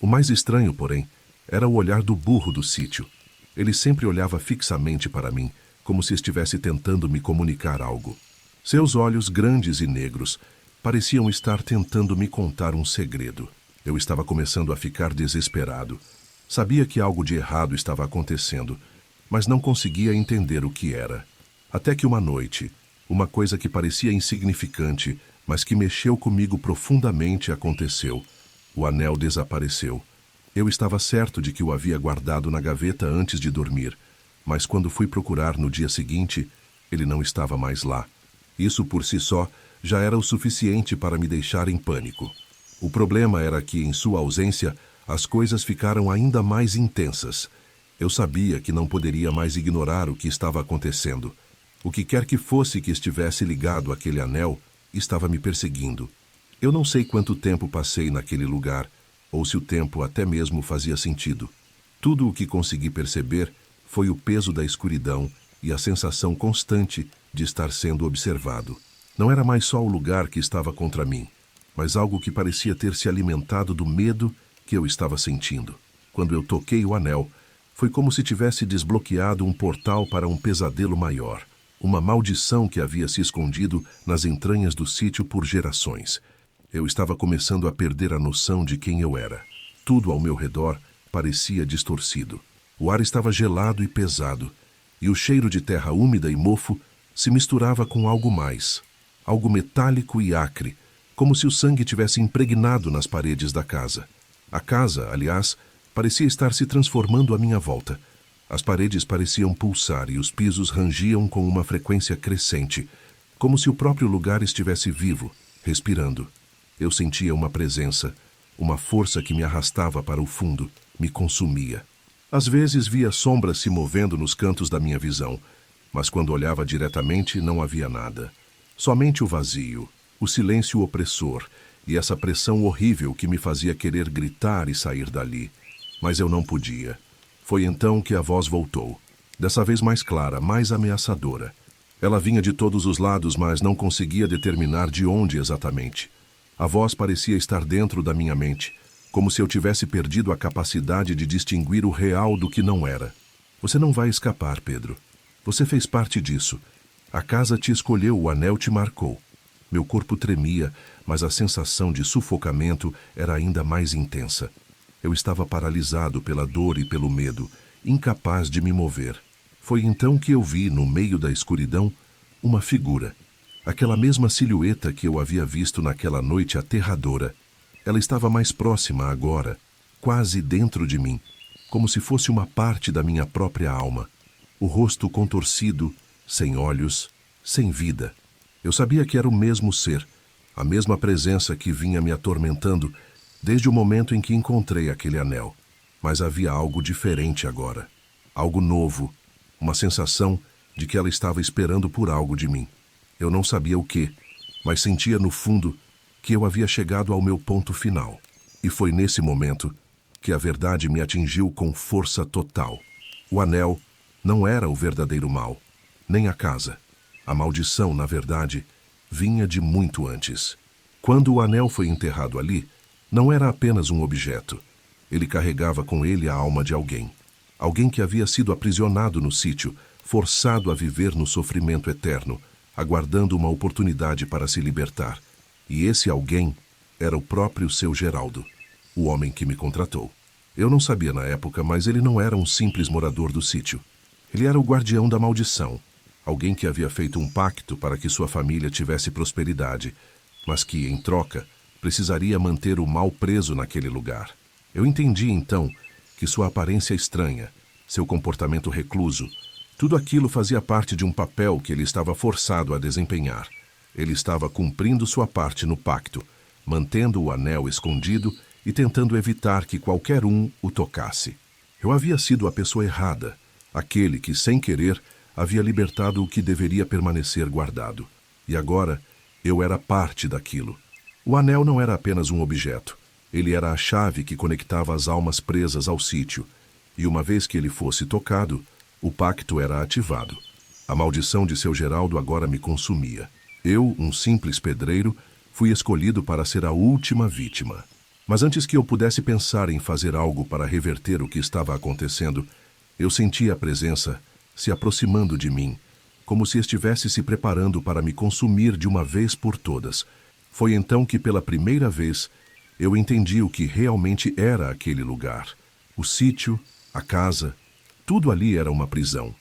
O mais estranho, porém, era o olhar do burro do sítio. Ele sempre olhava fixamente para mim, como se estivesse tentando me comunicar algo. Seus olhos grandes e negros pareciam estar tentando me contar um segredo. Eu estava começando a ficar desesperado. Sabia que algo de errado estava acontecendo, mas não conseguia entender o que era. Até que uma noite, uma coisa que parecia insignificante, mas que mexeu comigo profundamente, aconteceu. O anel desapareceu. Eu estava certo de que o havia guardado na gaveta antes de dormir, mas quando fui procurar no dia seguinte, ele não estava mais lá. Isso por si só já era o suficiente para me deixar em pânico. O problema era que, em sua ausência, as coisas ficaram ainda mais intensas. Eu sabia que não poderia mais ignorar o que estava acontecendo. O que quer que fosse que estivesse ligado àquele anel, estava me perseguindo. Eu não sei quanto tempo passei naquele lugar, ou se o tempo até mesmo fazia sentido. Tudo o que consegui perceber foi o peso da escuridão e a sensação constante de estar sendo observado. Não era mais só o lugar que estava contra mim, mas algo que parecia ter se alimentado do medo que eu estava sentindo. Quando eu toquei o anel, Foi como se tivesse desbloqueado um portal para um pesadelo maior, uma maldição que havia se escondido nas entranhas do sítio por gerações. Eu estava começando a perder a noção de quem eu era. Tudo ao meu redor parecia distorcido. O ar estava gelado e pesado, e o cheiro de terra úmida e mofo se misturava com algo mais, algo metálico e acre, como se o sangue tivesse impregnado nas paredes da casa. A casa, aliás, parecia estar se transformando à minha volta. As paredes pareciam pulsar e os pisos rangiam com uma frequência crescente, como se o próprio lugar estivesse vivo, respirando. Eu sentia uma presença, uma força que me arrastava para o fundo, me consumia. Às vezes via sombras se movendo nos cantos da minha visão, mas quando olhava diretamente não havia nada. Somente o vazio, o silêncio opressor e essa pressão horrível que me fazia querer gritar e sair dali. Mas eu não podia. Foi então que a voz voltou, dessa vez mais clara, mais ameaçadora. Ela vinha de todos os lados, mas não conseguia determinar de onde exatamente. A voz parecia estar dentro da minha mente, como se eu tivesse perdido a capacidade de distinguir o real do que não era. Você não vai escapar, Pedro. Você fez parte disso. A casa te escolheu, o anel te marcou. Meu corpo tremia, mas a sensação de sufocamento era ainda mais intensa. Eu estava paralisado pela dor e pelo medo, incapaz de me mover. Foi então que eu vi, no meio da escuridão, uma figura. Aquela mesma silhueta que eu havia visto naquela noite aterradora. Ela estava mais próxima agora, quase dentro de mim, como se fosse uma parte da minha própria alma. O rosto contorcido, sem olhos, sem vida. Eu sabia que era o mesmo ser, a mesma presença que vinha me atormentando desde o momento em que encontrei aquele anel. Mas havia algo diferente agora. Algo novo. Uma sensação de que ela estava esperando por algo de mim. Eu não sabia o quê, mas sentia no fundo que eu havia chegado ao meu ponto final. E foi nesse momento que a verdade me atingiu com força total. O anel não era o verdadeiro mal, nem a casa. A maldição, na verdade, vinha de muito antes. Quando o anel foi enterrado ali, não era apenas um objeto. Ele carregava com ele a alma de alguém. Alguém que havia sido aprisionado no sítio, forçado a viver no sofrimento eterno, aguardando uma oportunidade para se libertar. E esse alguém era o próprio seu Geraldo, o homem que me contratou. Eu não sabia na época, mas ele não era um simples morador do sítio. Ele era o guardião da maldição, alguém que havia feito um pacto para que sua família tivesse prosperidade, mas que, em troca, precisaria manter o mal preso naquele lugar. Eu entendi, então, que sua aparência estranha, seu comportamento recluso, tudo aquilo fazia parte de um papel que ele estava forçado a desempenhar. Ele estava cumprindo sua parte no pacto, mantendo o anel escondido e tentando evitar que qualquer um o tocasse. Eu havia sido a pessoa errada, aquele que, sem querer, havia libertado o que deveria permanecer guardado. E agora, eu era parte daquilo. O anel não era apenas um objeto. Ele era a chave que conectava as almas presas ao sítio. E uma vez que ele fosse tocado, o pacto era ativado. A maldição de seu Geraldo agora me consumia. Eu, um simples pedreiro, fui escolhido para ser a última vítima. Mas antes que eu pudesse pensar em fazer algo para reverter o que estava acontecendo, eu senti a presença se aproximando de mim, como se estivesse se preparando para me consumir de uma vez por todas. Foi então que, pela primeira vez, eu entendi o que realmente era aquele lugar. O sítio, a casa, tudo ali era uma prisão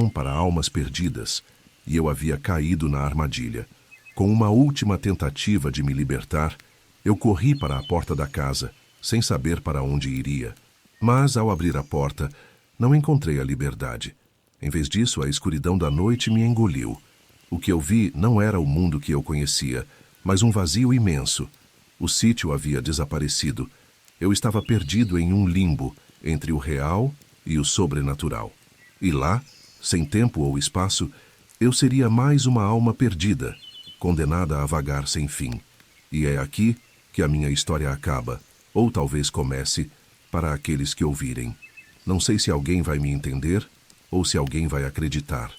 para almas perdidas, e eu havia caído na armadilha. Com uma última tentativa de me libertar, eu corri para a porta da casa, sem saber para onde iria. Mas, ao abrir a porta, não encontrei a liberdade. Em vez disso, a escuridão da noite me engoliu. O que eu vi não era o mundo que eu conhecia, mas um vazio imenso. O sítio havia desaparecido. Eu estava perdido em um limbo entre o real e o sobrenatural. E lá, sem tempo ou espaço, eu seria mais uma alma perdida, condenada a vagar sem fim. E é aqui que a minha história acaba, ou talvez comece, para aqueles que ouvirem. Não sei se alguém vai me entender ou se alguém vai acreditar.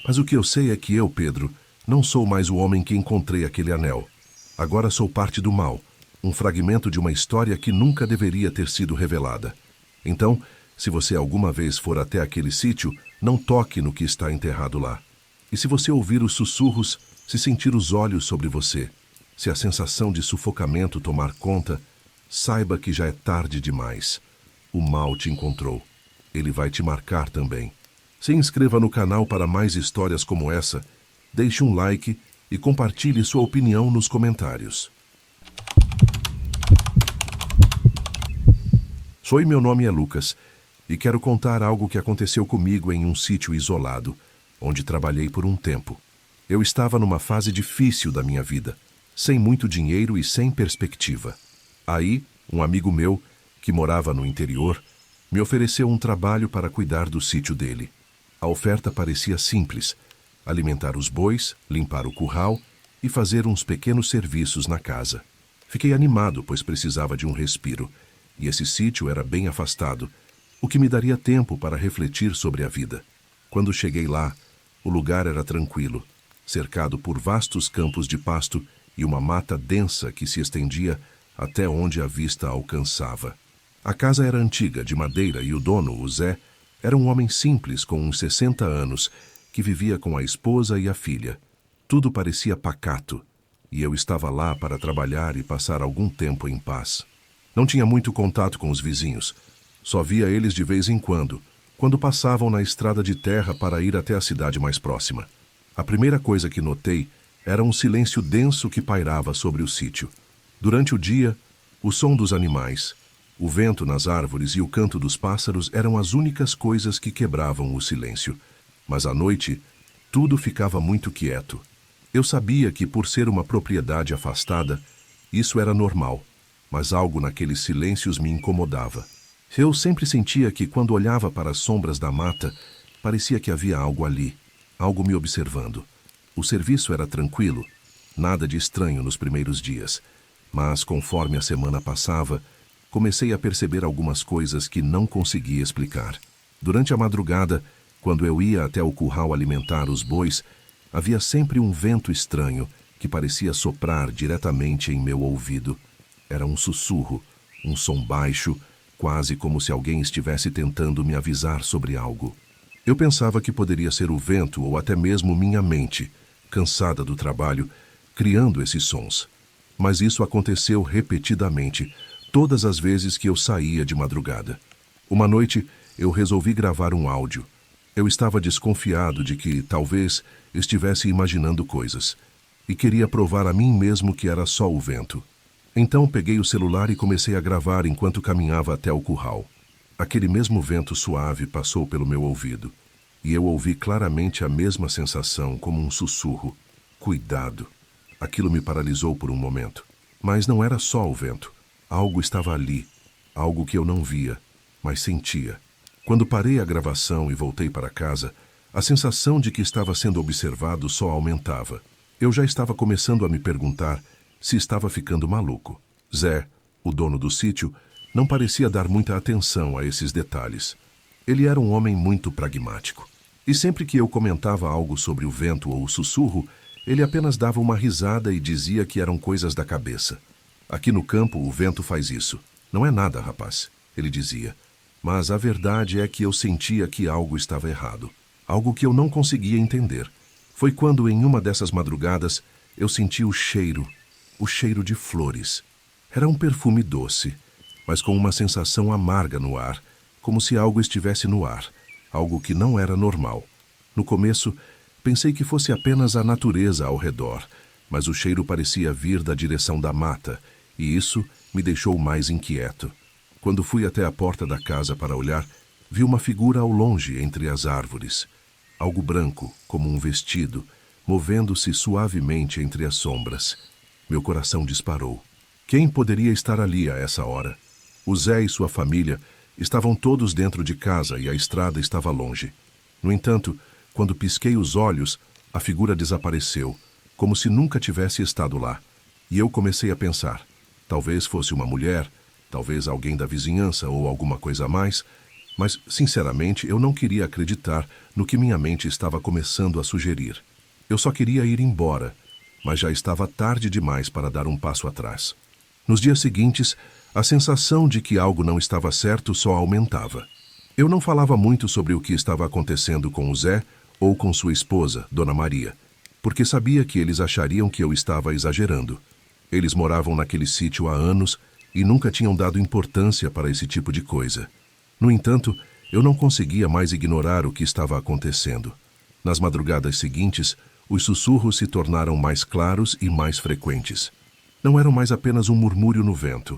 Mas o que eu sei é que eu, Pedro, não sou mais o homem que encontrei aquele anel. Agora sou parte do mal, um fragmento de uma história que nunca deveria ter sido revelada. Então, Se você alguma vez for até aquele sítio, não toque no que está enterrado lá. E se você ouvir os sussurros, se sentir os olhos sobre você, se a sensação de sufocamento tomar conta, saiba que já é tarde demais. O mal te encontrou. Ele vai te marcar também. Se inscreva no canal para mais histórias como essa, deixe um like e compartilhe sua opinião nos comentários. Meu nome é Lucas e quero contar algo que aconteceu comigo em um sítio isolado, onde trabalhei por um tempo. Eu estava numa fase difícil da minha vida, sem muito dinheiro e sem perspectiva. Aí, um amigo meu, que morava no interior, me ofereceu um trabalho para cuidar do sítio dele. A oferta parecia simples: alimentar os bois, limpar o curral e fazer uns pequenos serviços na casa. Fiquei animado, pois precisava de um respiro, e esse sítio era bem afastado, o que me daria tempo para refletir sobre a vida. Quando cheguei lá, o lugar era tranquilo, cercado por vastos campos de pasto e uma mata densa que se estendia até onde a vista alcançava. A casa era antiga, de madeira, e o dono, o Zé, era um homem simples com uns 60 anos, que vivia com a esposa e a filha. Tudo parecia pacato, e eu estava lá para trabalhar e passar algum tempo em paz. Não tinha muito contato com os vizinhos. Só via eles de vez em quando passavam na estrada de terra para ir até a cidade mais próxima. A primeira coisa que notei era um silêncio denso que pairava sobre o sítio. Durante o dia, o som dos animais, o vento nas árvores e o canto dos pássaros eram as únicas coisas que quebravam o silêncio. Mas à noite, tudo ficava muito quieto. Eu sabia que, por ser uma propriedade afastada, isso era normal, mas algo naqueles silêncios me incomodava. Eu sempre sentia que, quando olhava para as sombras da mata, parecia que havia algo ali, algo me observando. O serviço era tranquilo, nada de estranho nos primeiros dias, mas conforme a semana passava, comecei a perceber algumas coisas que não conseguia explicar. Durante a madrugada, quando eu ia até o curral alimentar os bois, havia sempre um vento estranho que parecia soprar diretamente em meu ouvido. Era um sussurro, um som baixo, quase como se alguém estivesse tentando me avisar sobre algo. Eu pensava que poderia ser o vento ou até mesmo minha mente, cansada do trabalho, criando esses sons. Mas isso aconteceu repetidamente, todas as vezes que eu saía de madrugada. Uma noite, eu resolvi gravar um áudio. Eu estava desconfiado de que, talvez, estivesse imaginando coisas, e queria provar a mim mesmo que era só o vento. Então peguei o celular e comecei a gravar enquanto caminhava até o curral. Aquele mesmo vento suave passou pelo meu ouvido, e eu ouvi claramente a mesma sensação, como um sussurro. Cuidado! Aquilo me paralisou por um momento. Mas não era só o vento. Algo estava ali, algo que eu não via, mas sentia. Quando parei a gravação e voltei para casa, a sensação de que estava sendo observado só aumentava. Eu já estava começando a me perguntar se estava ficando maluco. Zé, o dono do sítio, não parecia dar muita atenção a esses detalhes. Ele era um homem muito pragmático. E sempre que eu comentava algo sobre o vento ou o sussurro, ele apenas dava uma risada e dizia que eram coisas da cabeça. Aqui no campo o vento faz isso. Não é nada, rapaz, ele dizia. Mas a verdade é que eu sentia que algo estava errado. Algo que eu não conseguia entender. Foi quando, em uma dessas madrugadas, eu senti o cheiro de flores. Era um perfume doce, mas com uma sensação amarga no ar, como se algo estivesse no ar, algo que não era normal. No começo, pensei que fosse apenas a natureza ao redor, mas o cheiro parecia vir da direção da mata, e isso me deixou mais inquieto. Quando fui até a porta da casa para olhar, vi uma figura ao longe entre as árvores. Algo branco, como um vestido, movendo-se suavemente entre as sombras. Meu coração disparou. Quem poderia estar ali a essa hora? O Zé e sua família estavam todos dentro de casa e a estrada estava longe. No entanto, quando pisquei os olhos, a figura desapareceu, como se nunca tivesse estado lá. E eu comecei a pensar, talvez fosse uma mulher, talvez alguém da vizinhança ou alguma coisa a mais, mas, sinceramente, eu não queria acreditar no que minha mente estava começando a sugerir. Eu só queria ir embora, mas já estava tarde demais para dar um passo atrás. Nos dias seguintes, a sensação de que algo não estava certo só aumentava. Eu não falava muito sobre o que estava acontecendo com o Zé ou com sua esposa, Dona Maria, porque sabia que eles achariam que eu estava exagerando. Eles moravam naquele sítio há anos e nunca tinham dado importância para esse tipo de coisa. No entanto, eu não conseguia mais ignorar o que estava acontecendo. Nas madrugadas seguintes, os sussurros se tornaram mais claros e mais frequentes. Não eram mais apenas um murmúrio no vento.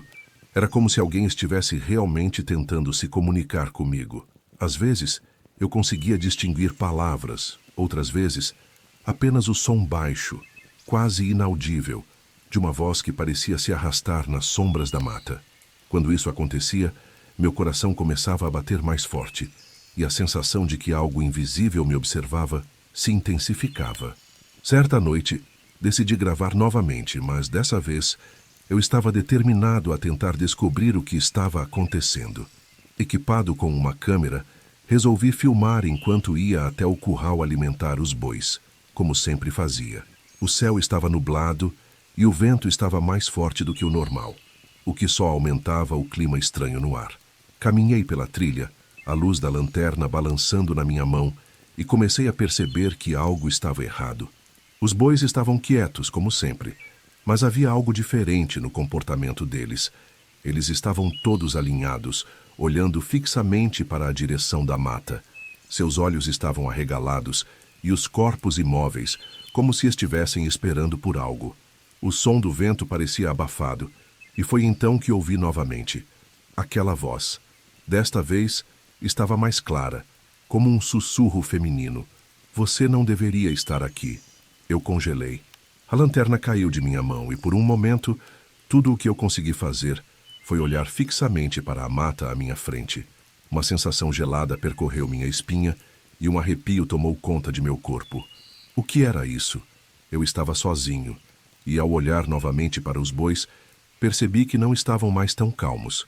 Era como se alguém estivesse realmente tentando se comunicar comigo. Às vezes, eu conseguia distinguir palavras, outras vezes, apenas o som baixo, quase inaudível, de uma voz que parecia se arrastar nas sombras da mata. Quando isso acontecia, meu coração começava a bater mais forte, e a sensação de que algo invisível me observava se intensificava. Certa noite, decidi gravar novamente, mas dessa vez eu estava determinado a tentar descobrir o que estava acontecendo. Equipado com uma câmera, resolvi filmar enquanto ia até o curral alimentar os bois, como sempre fazia. O céu estava nublado e o vento estava mais forte do que o normal, o que só aumentava o clima estranho no ar. Caminhei pela trilha, a luz da lanterna balançando na minha mão, e comecei a perceber que algo estava errado. Os bois estavam quietos, como sempre, mas havia algo diferente no comportamento deles. Eles estavam todos alinhados, olhando fixamente para a direção da mata. Seus olhos estavam arregalados e os corpos imóveis, como se estivessem esperando por algo. O som do vento parecia abafado, e foi então que ouvi novamente aquela voz. Desta vez, estava mais clara, como um sussurro feminino. Você não deveria estar aqui. Eu congelei. A lanterna caiu de minha mão e, por um momento, tudo o que eu consegui fazer foi olhar fixamente para a mata à minha frente. Uma sensação gelada percorreu minha espinha e um arrepio tomou conta de meu corpo. O que era isso? Eu estava sozinho, e ao olhar novamente para os bois, percebi que não estavam mais tão calmos.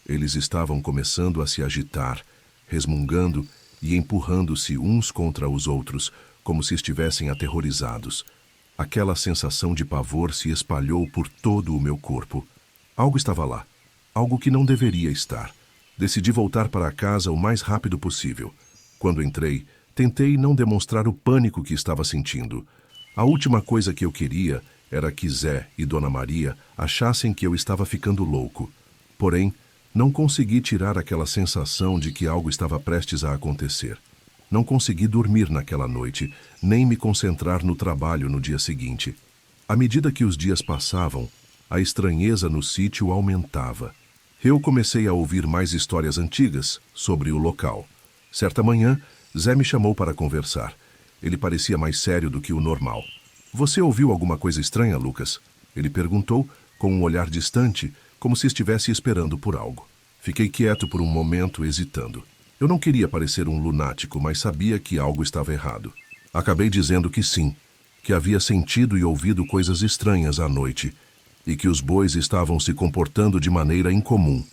Eles estavam começando a se agitar, resmungando e empurrando-se uns contra os outros, como se estivessem aterrorizados. Aquela sensação de pavor se espalhou por todo o meu corpo. Algo estava lá, algo que não deveria estar. Decidi voltar para casa o mais rápido possível. Quando entrei, tentei não demonstrar o pânico que estava sentindo. A última coisa que eu queria era que Zé e Dona Maria achassem que eu estava ficando louco. Porém, não consegui tirar aquela sensação de que algo estava prestes a acontecer. Não consegui dormir naquela noite, nem me concentrar no trabalho no dia seguinte. À medida que os dias passavam, a estranheza no sítio aumentava. Eu comecei a ouvir mais histórias antigas sobre o local. Certa manhã, Zé me chamou para conversar. Ele parecia mais sério do que o normal. Você ouviu alguma coisa estranha, Lucas? Ele perguntou, com um olhar distante, como se estivesse esperando por algo. Fiquei quieto por um momento, hesitando. Eu não queria parecer um lunático, mas sabia que algo estava errado. Acabei dizendo que sim, que havia sentido e ouvido coisas estranhas à noite, e que os bois estavam se comportando de maneira incomum.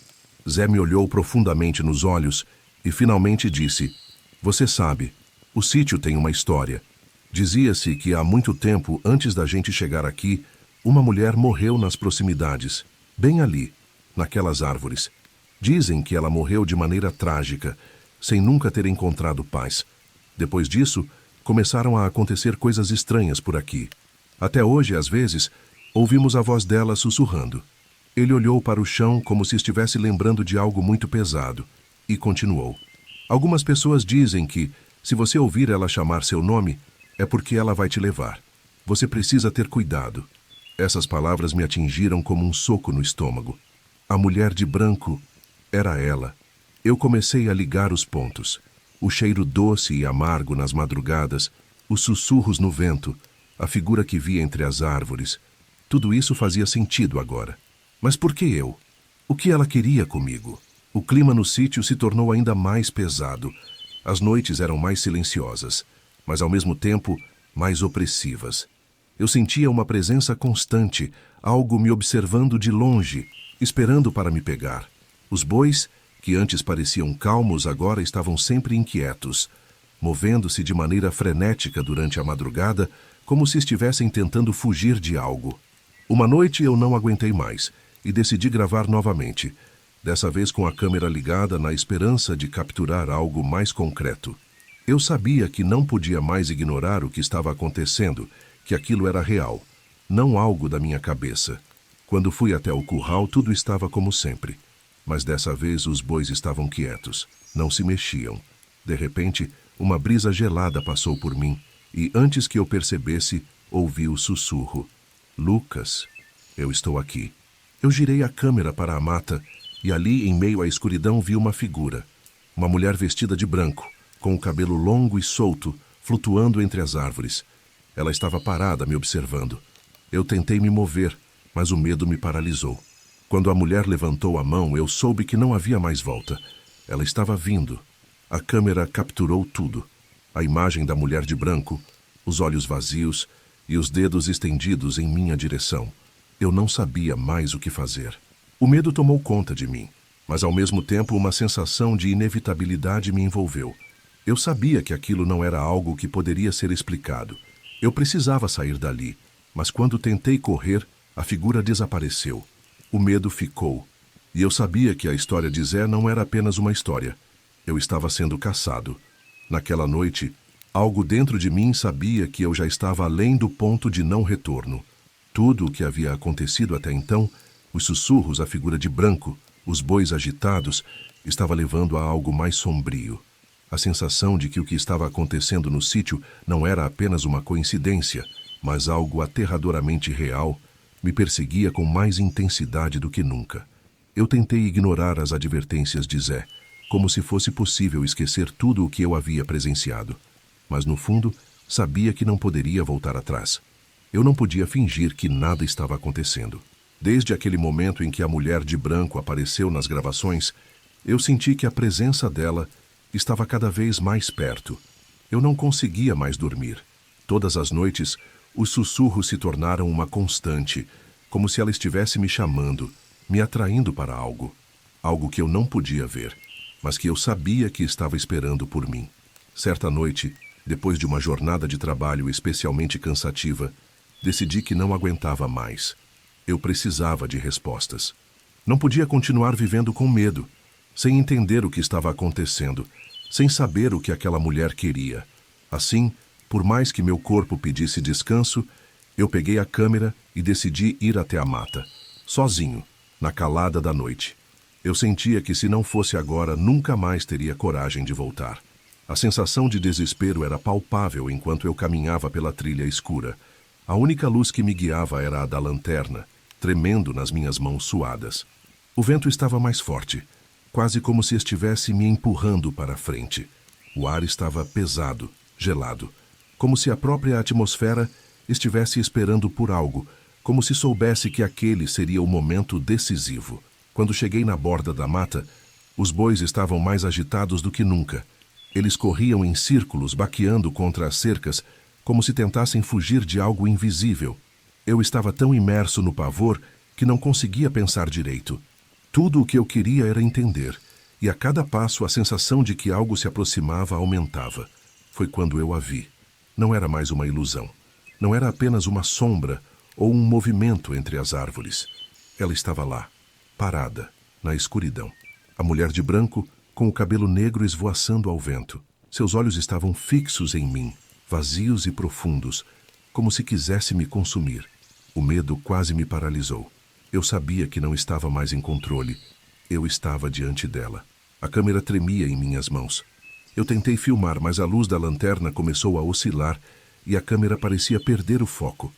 Zé me olhou profundamente nos olhos e finalmente disse: Você sabe, o sítio tem uma história. Dizia-se que há muito tempo, antes da gente chegar aqui, uma mulher morreu nas proximidades, bem ali, naquelas árvores. Dizem que ela morreu de maneira trágica, sem nunca ter encontrado paz. Depois disso, começaram a acontecer coisas estranhas por aqui. Até hoje, às vezes, ouvimos a voz dela sussurrando. Ele olhou para o chão como se estivesse lembrando de algo muito pesado, e continuou. Algumas pessoas dizem que, se você ouvir ela chamar seu nome, é porque ela vai te levar. Você precisa ter cuidado. Essas palavras me atingiram como um soco no estômago. A mulher de branco era ela. Eu comecei a ligar os pontos. O cheiro doce e amargo nas madrugadas, os sussurros no vento, a figura que vi entre as árvores. Tudo isso fazia sentido agora. Mas por que eu? O que ela queria comigo? O clima no sítio se tornou ainda mais pesado. As noites eram mais silenciosas, mas ao mesmo tempo mais opressivas. Eu sentia uma presença constante, algo me observando de longe, esperando para me pegar. Os bois, que antes pareciam calmos, agora estavam sempre inquietos, movendo-se de maneira frenética durante a madrugada, como se estivessem tentando fugir de algo. Uma noite eu não aguentei mais e decidi gravar novamente. dessa vez com a câmera ligada na esperança de capturar algo mais concreto. Eu sabia que não podia mais ignorar o que estava acontecendo, que aquilo era real, não algo da minha cabeça. Quando fui até o curral, tudo estava como sempre. Mas dessa vez os bois estavam quietos, não se mexiam. De repente, uma brisa gelada passou por mim, e antes que eu percebesse, ouvi o sussurro. Lucas, eu estou aqui. Eu girei a câmera para a mata, e ali, em meio à escuridão, vi uma figura. Uma mulher vestida de branco, com o cabelo longo e solto, flutuando entre as árvores. Ela estava parada, me observando. Eu tentei me mover, mas o medo me paralisou. Quando a mulher levantou a mão, eu soube que não havia mais volta. Ela estava vindo. A câmera capturou tudo. A imagem da mulher de branco, os olhos vazios e os dedos estendidos em minha direção. Eu não sabia mais o que fazer. O medo tomou conta de mim, mas ao mesmo tempo uma sensação de inevitabilidade me envolveu. Eu sabia que aquilo não era algo que poderia ser explicado. Eu precisava sair dali, mas quando tentei correr, a figura desapareceu. O medo ficou, e eu sabia que a história de Zé não era apenas uma história. Eu estava sendo caçado. Naquela noite, algo dentro de mim sabia que eu já estava além do ponto de não retorno. Tudo o que havia acontecido até então, os sussurros, a figura de branco, os bois agitados, estava levando a algo mais sombrio. A sensação de que o que estava acontecendo no sítio não era apenas uma coincidência, mas algo aterradoramente real, me perseguia com mais intensidade do que nunca. Eu tentei ignorar as advertências de Zé, como se fosse possível esquecer tudo o que eu havia presenciado. Mas no fundo, sabia que não poderia voltar atrás. Eu não podia fingir que nada estava acontecendo. Desde aquele momento em que a mulher de branco apareceu nas gravações, eu senti que a presença dela estava cada vez mais perto. Eu não conseguia mais dormir. Todas as noites, os sussurros se tornaram uma constante, como se ela estivesse me chamando, me atraindo para algo. Algo que eu não podia ver, mas que eu sabia que estava esperando por mim. Certa noite, depois de uma jornada de trabalho especialmente cansativa, decidi que não aguentava mais. Eu precisava de respostas. Não podia continuar vivendo com medo, sem entender o que estava acontecendo, sem saber o que aquela mulher queria. Assim, por mais que meu corpo pedisse descanso, eu peguei a câmera e decidi ir até a mata, sozinho, na calada da noite. Eu sentia que se não fosse agora, nunca mais teria coragem de voltar. A sensação de desespero era palpável enquanto eu caminhava pela trilha escura. A única luz que me guiava era a da lanterna, tremendo nas minhas mãos suadas. O vento estava mais forte, quase como se estivesse me empurrando para a frente. O ar estava pesado, gelado, como se a própria atmosfera estivesse esperando por algo, como se soubesse que aquele seria o momento decisivo. Quando cheguei na borda da mata, os bois estavam mais agitados do que nunca. Eles corriam em círculos, baqueando contra as cercas, como se tentassem fugir de algo invisível. Eu estava tão imerso no pavor que não conseguia pensar direito. Tudo o que eu queria era entender, e a cada passo a sensação de que algo se aproximava aumentava. Foi quando eu a vi. Não era mais uma ilusão. Não era apenas uma sombra ou um movimento entre as árvores. Ela estava lá, parada, na escuridão. A mulher de branco, com o cabelo negro esvoaçando ao vento. Seus olhos estavam fixos em mim, vazios e profundos, como se quisesse me consumir. O medo quase me paralisou. Eu sabia que não estava mais em controle. Eu estava diante dela. A câmera tremia em minhas mãos. Eu tentei filmar, mas a luz da lanterna começou a oscilar e a câmera parecia perder o foco.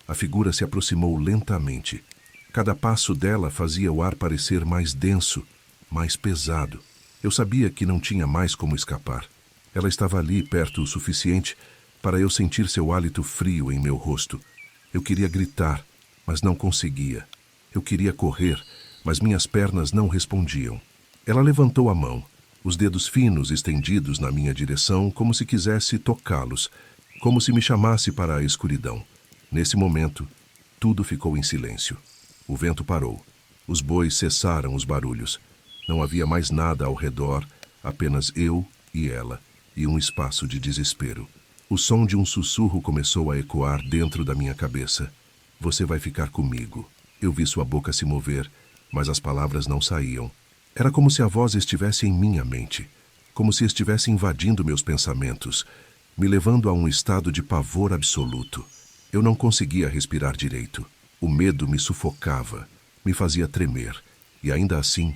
A figura se aproximou lentamente. Cada passo dela fazia o ar parecer mais denso, mais pesado. Eu sabia que não tinha mais como escapar. Ela estava ali perto o suficiente para eu sentir seu hálito frio em meu rosto. Eu queria gritar, mas não conseguia. Eu queria correr, mas minhas pernas não respondiam. Ela levantou a mão, os dedos finos estendidos na minha direção, como se quisesse tocá-los, como se me chamasse para a escuridão. Nesse momento, tudo ficou em silêncio. O vento parou. Os bois cessaram os barulhos. Não havia mais nada ao redor, apenas eu e ela, e um espaço de desespero. O som de um sussurro começou a ecoar dentro da minha cabeça. Você vai ficar comigo. Eu vi sua boca se mover, mas as palavras não saíam. Era como se a voz estivesse em minha mente, como se estivesse invadindo meus pensamentos, me levando a um estado de pavor absoluto. Eu não conseguia respirar direito. O medo me sufocava, me fazia tremer, e ainda assim,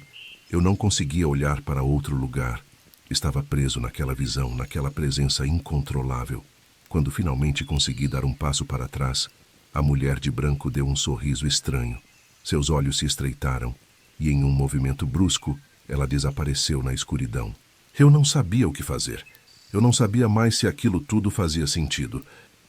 eu não conseguia olhar para outro lugar. Estava preso naquela visão, naquela presença incontrolável. Quando finalmente consegui dar um passo para trás, a mulher de branco deu um sorriso estranho. Seus olhos se estreitaram, e em um movimento brusco, ela desapareceu na escuridão. Eu não sabia o que fazer. Eu não sabia mais se aquilo tudo fazia sentido.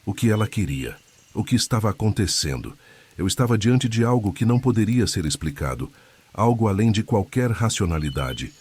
O que ela queria? O que estava acontecendo? Eu estava diante de algo que não poderia ser explicado, algo além de qualquer racionalidade.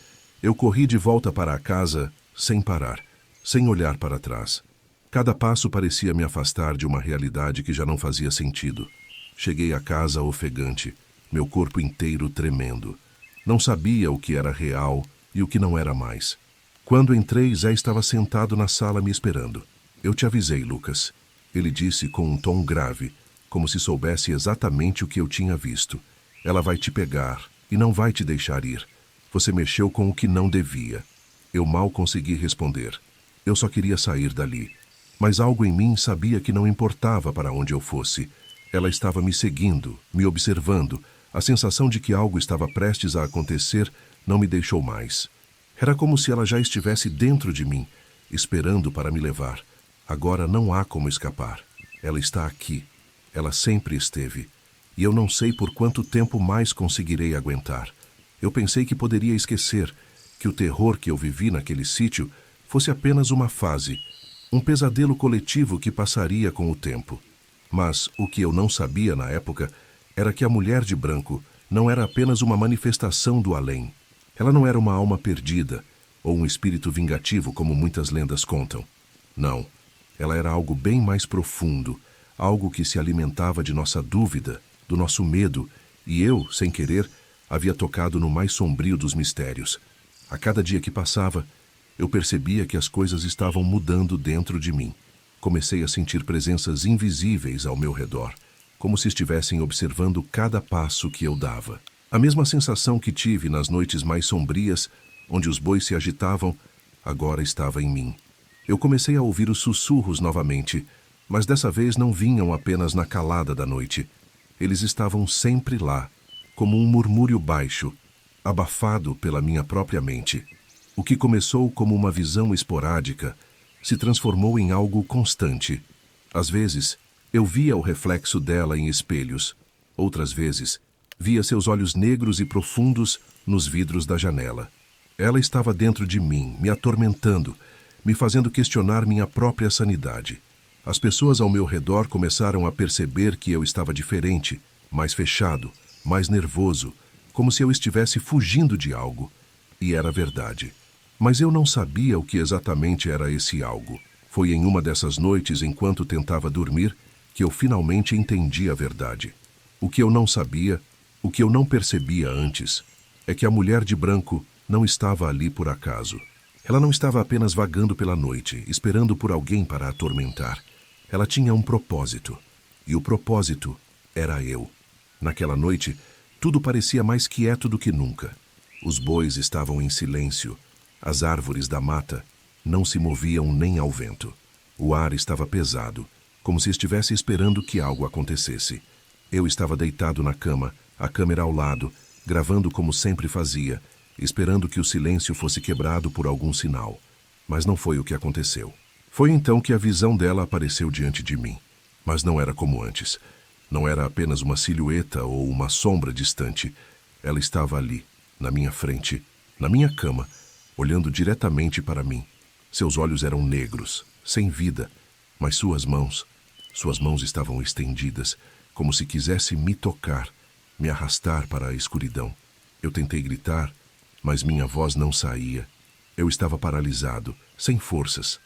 Eu corri de volta para a casa, sem parar, sem olhar para trás. Cada passo parecia me afastar de uma realidade que já não fazia sentido. Cheguei à casa ofegante, meu corpo inteiro tremendo. Não sabia o que era real e o que não era mais. Quando entrei, Zé estava sentado na sala me esperando. Eu te avisei, Lucas. Ele disse com um tom grave, como se soubesse exatamente o que eu tinha visto. Ela vai te pegar e não vai te deixar ir. Você mexeu com o que não devia. Eu mal consegui responder. Eu só queria sair dali. Mas algo em mim sabia que não importava para onde eu fosse. Ela estava me seguindo, me observando. A sensação de que algo estava prestes a acontecer não me deixou mais. Era como se ela já estivesse dentro de mim, esperando para me levar. Agora não há como escapar. Ela está aqui. Ela sempre esteve. E eu não sei por quanto tempo mais conseguirei aguentar. Eu pensei que poderia esquecer, que o terror que eu vivi naquele sítio fosse apenas uma fase, um pesadelo coletivo que passaria com o tempo. Mas o que eu não sabia na época era que a mulher de branco não era apenas uma manifestação do além. Ela não era uma alma perdida ou um espírito vingativo como muitas lendas contam. Não, ela era algo bem mais profundo, algo que se alimentava de nossa dúvida, do nosso medo, e eu, sem querer, havia tocado no mais sombrio dos mistérios. A cada dia que passava, eu percebia que as coisas estavam mudando dentro de mim. Comecei a sentir presenças invisíveis ao meu redor, como se estivessem observando cada passo que eu dava. A mesma sensação que tive nas noites mais sombrias, onde os bois se agitavam, agora estava em mim. Eu comecei a ouvir os sussurros novamente, mas dessa vez não vinham apenas na calada da noite. Eles estavam sempre lá, como um murmúrio baixo, abafado pela minha própria mente. O que começou como uma visão esporádica se transformou em algo constante. Às vezes, eu via o reflexo dela em espelhos. Outras vezes, via seus olhos negros e profundos nos vidros da janela. Ela estava dentro de mim, me atormentando, me fazendo questionar minha própria sanidade. As pessoas ao meu redor começaram a perceber que eu estava diferente, mais fechado, mais nervoso, como se eu estivesse fugindo de algo. E era verdade. Mas eu não sabia o que exatamente era esse algo. Foi em uma dessas noites, enquanto tentava dormir, que eu finalmente entendi a verdade. O que eu não sabia, o que eu não percebia antes, é que a mulher de branco não estava ali por acaso. Ela não estava apenas vagando pela noite, esperando por alguém para a atormentar. Ela tinha um propósito. E o propósito era eu. Naquela noite, tudo parecia mais quieto do que nunca. Os bois estavam em silêncio. As árvores da mata não se moviam nem ao vento. O ar estava pesado, como se estivesse esperando que algo acontecesse. Eu estava deitado na cama, a câmera ao lado, gravando como sempre fazia, esperando que o silêncio fosse quebrado por algum sinal. Mas não foi o que aconteceu. Foi então que a visão dela apareceu diante de mim. Mas não era como antes. Não era apenas uma silhueta ou uma sombra distante. Ela estava ali, na minha frente, na minha cama, olhando diretamente para mim. Seus olhos eram negros, sem vida, mas suas mãos estavam estendidas, como se quisesse me tocar, me arrastar para a escuridão. Eu tentei gritar, mas minha voz não saía. Eu estava paralisado, sem forças.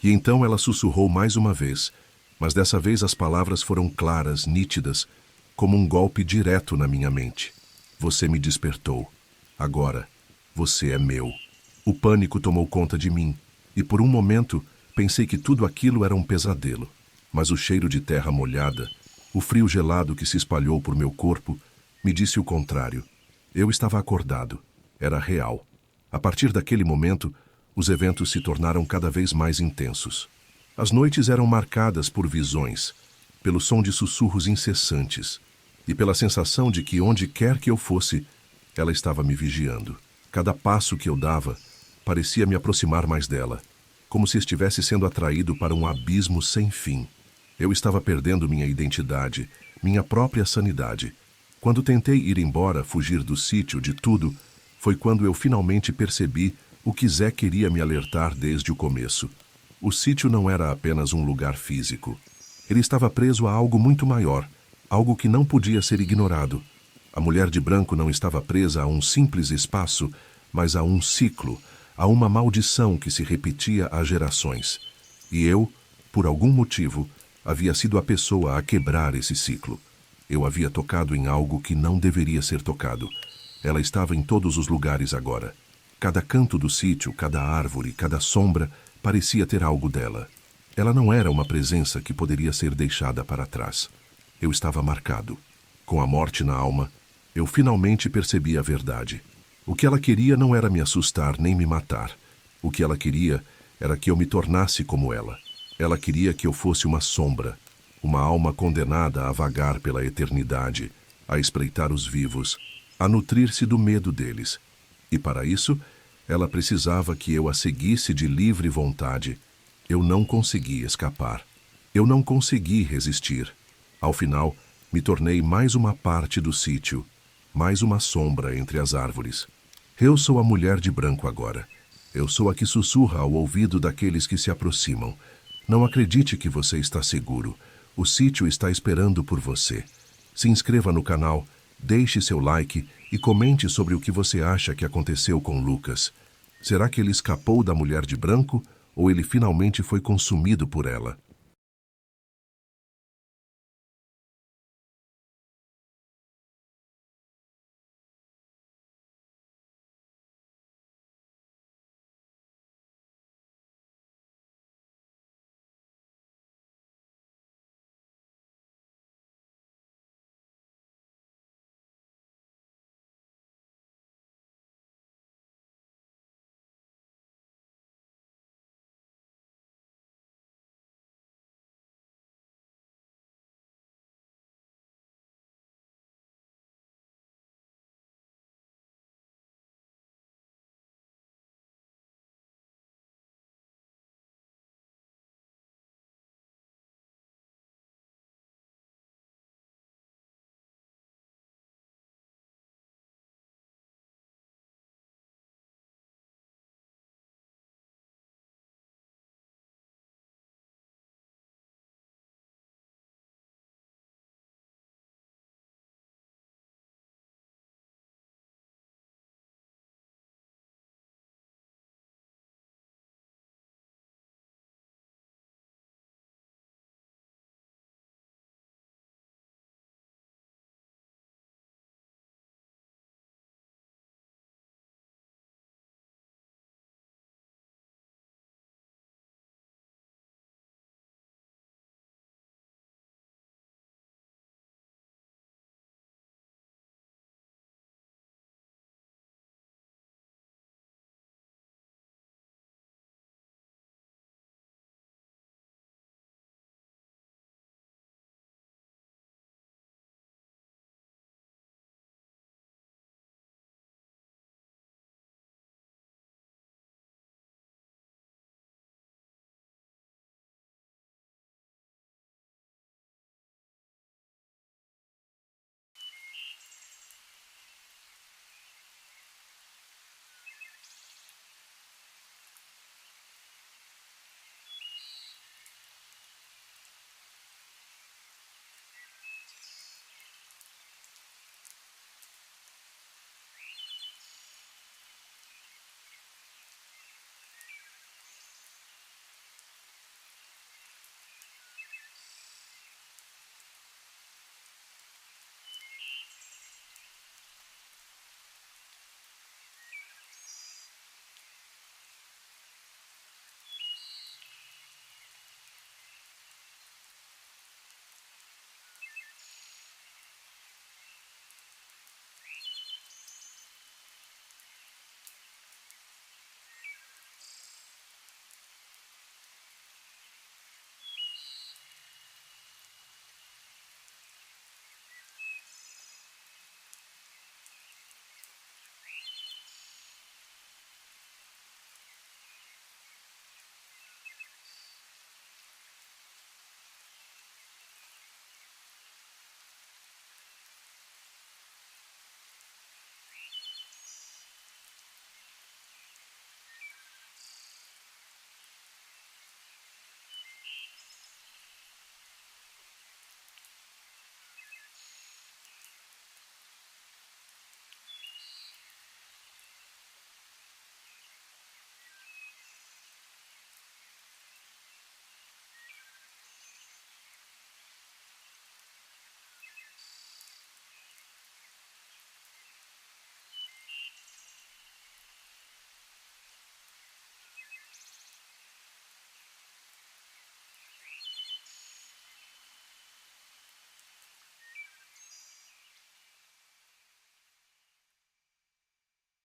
E então ela sussurrou mais uma vez, mas dessa vez as palavras foram claras, nítidas, como um golpe direto na minha mente. Você me despertou. Agora, você é meu. O pânico tomou conta de mim, e por um momento pensei que tudo aquilo era um pesadelo. Mas o cheiro de terra molhada, o frio gelado que se espalhou por meu corpo, me disse o contrário. Eu estava acordado. era real. A partir daquele momento, os eventos se tornaram cada vez mais intensos. As noites eram marcadas por visões, pelo som de sussurros incessantes e pela sensação de que, onde quer que eu fosse, ela estava me vigiando. Cada passo que eu dava parecia me aproximar mais dela, como se estivesse sendo atraído para um abismo sem fim. Eu estava perdendo minha identidade, minha própria sanidade. Quando tentei ir embora, fugir do sítio, de tudo, foi quando eu finalmente percebi o que Zé queria me alertar desde o começo. O sítio não era apenas um lugar físico. Ele estava preso a algo muito maior, algo que não podia ser ignorado. A mulher de branco não estava presa a um simples espaço, mas a um ciclo, a uma maldição que se repetia há gerações. E eu, por algum motivo, havia sido a pessoa a quebrar esse ciclo. Eu havia tocado em algo que não deveria ser tocado. Ela estava em todos os lugares agora. Cada canto do sítio, cada árvore, cada sombra parecia ter algo dela. Ela não era uma presença que poderia ser deixada para trás. Eu estava marcado. Com a morte na alma, eu finalmente percebi a verdade. O que ela queria não era me assustar nem me matar. O que ela queria era que eu me tornasse como ela. Ela queria que eu fosse uma sombra, uma alma condenada a vagar pela eternidade, a espreitar os vivos, a nutrir-se do medo deles. E para isso, ela precisava que eu a seguisse de livre vontade. Eu não consegui escapar. Eu não consegui resistir. Ao final, me tornei mais uma parte do sítio, mais uma sombra entre as árvores. Eu sou a mulher de branco agora. Eu sou a que sussurra ao ouvido daqueles que se aproximam. Não acredite que você está seguro. O sítio está esperando por você. Se inscreva no canal, deixe seu like e comente sobre o que você acha que aconteceu com Lucas. Será que ele escapou da mulher de branco ou ele finalmente foi consumido por ela?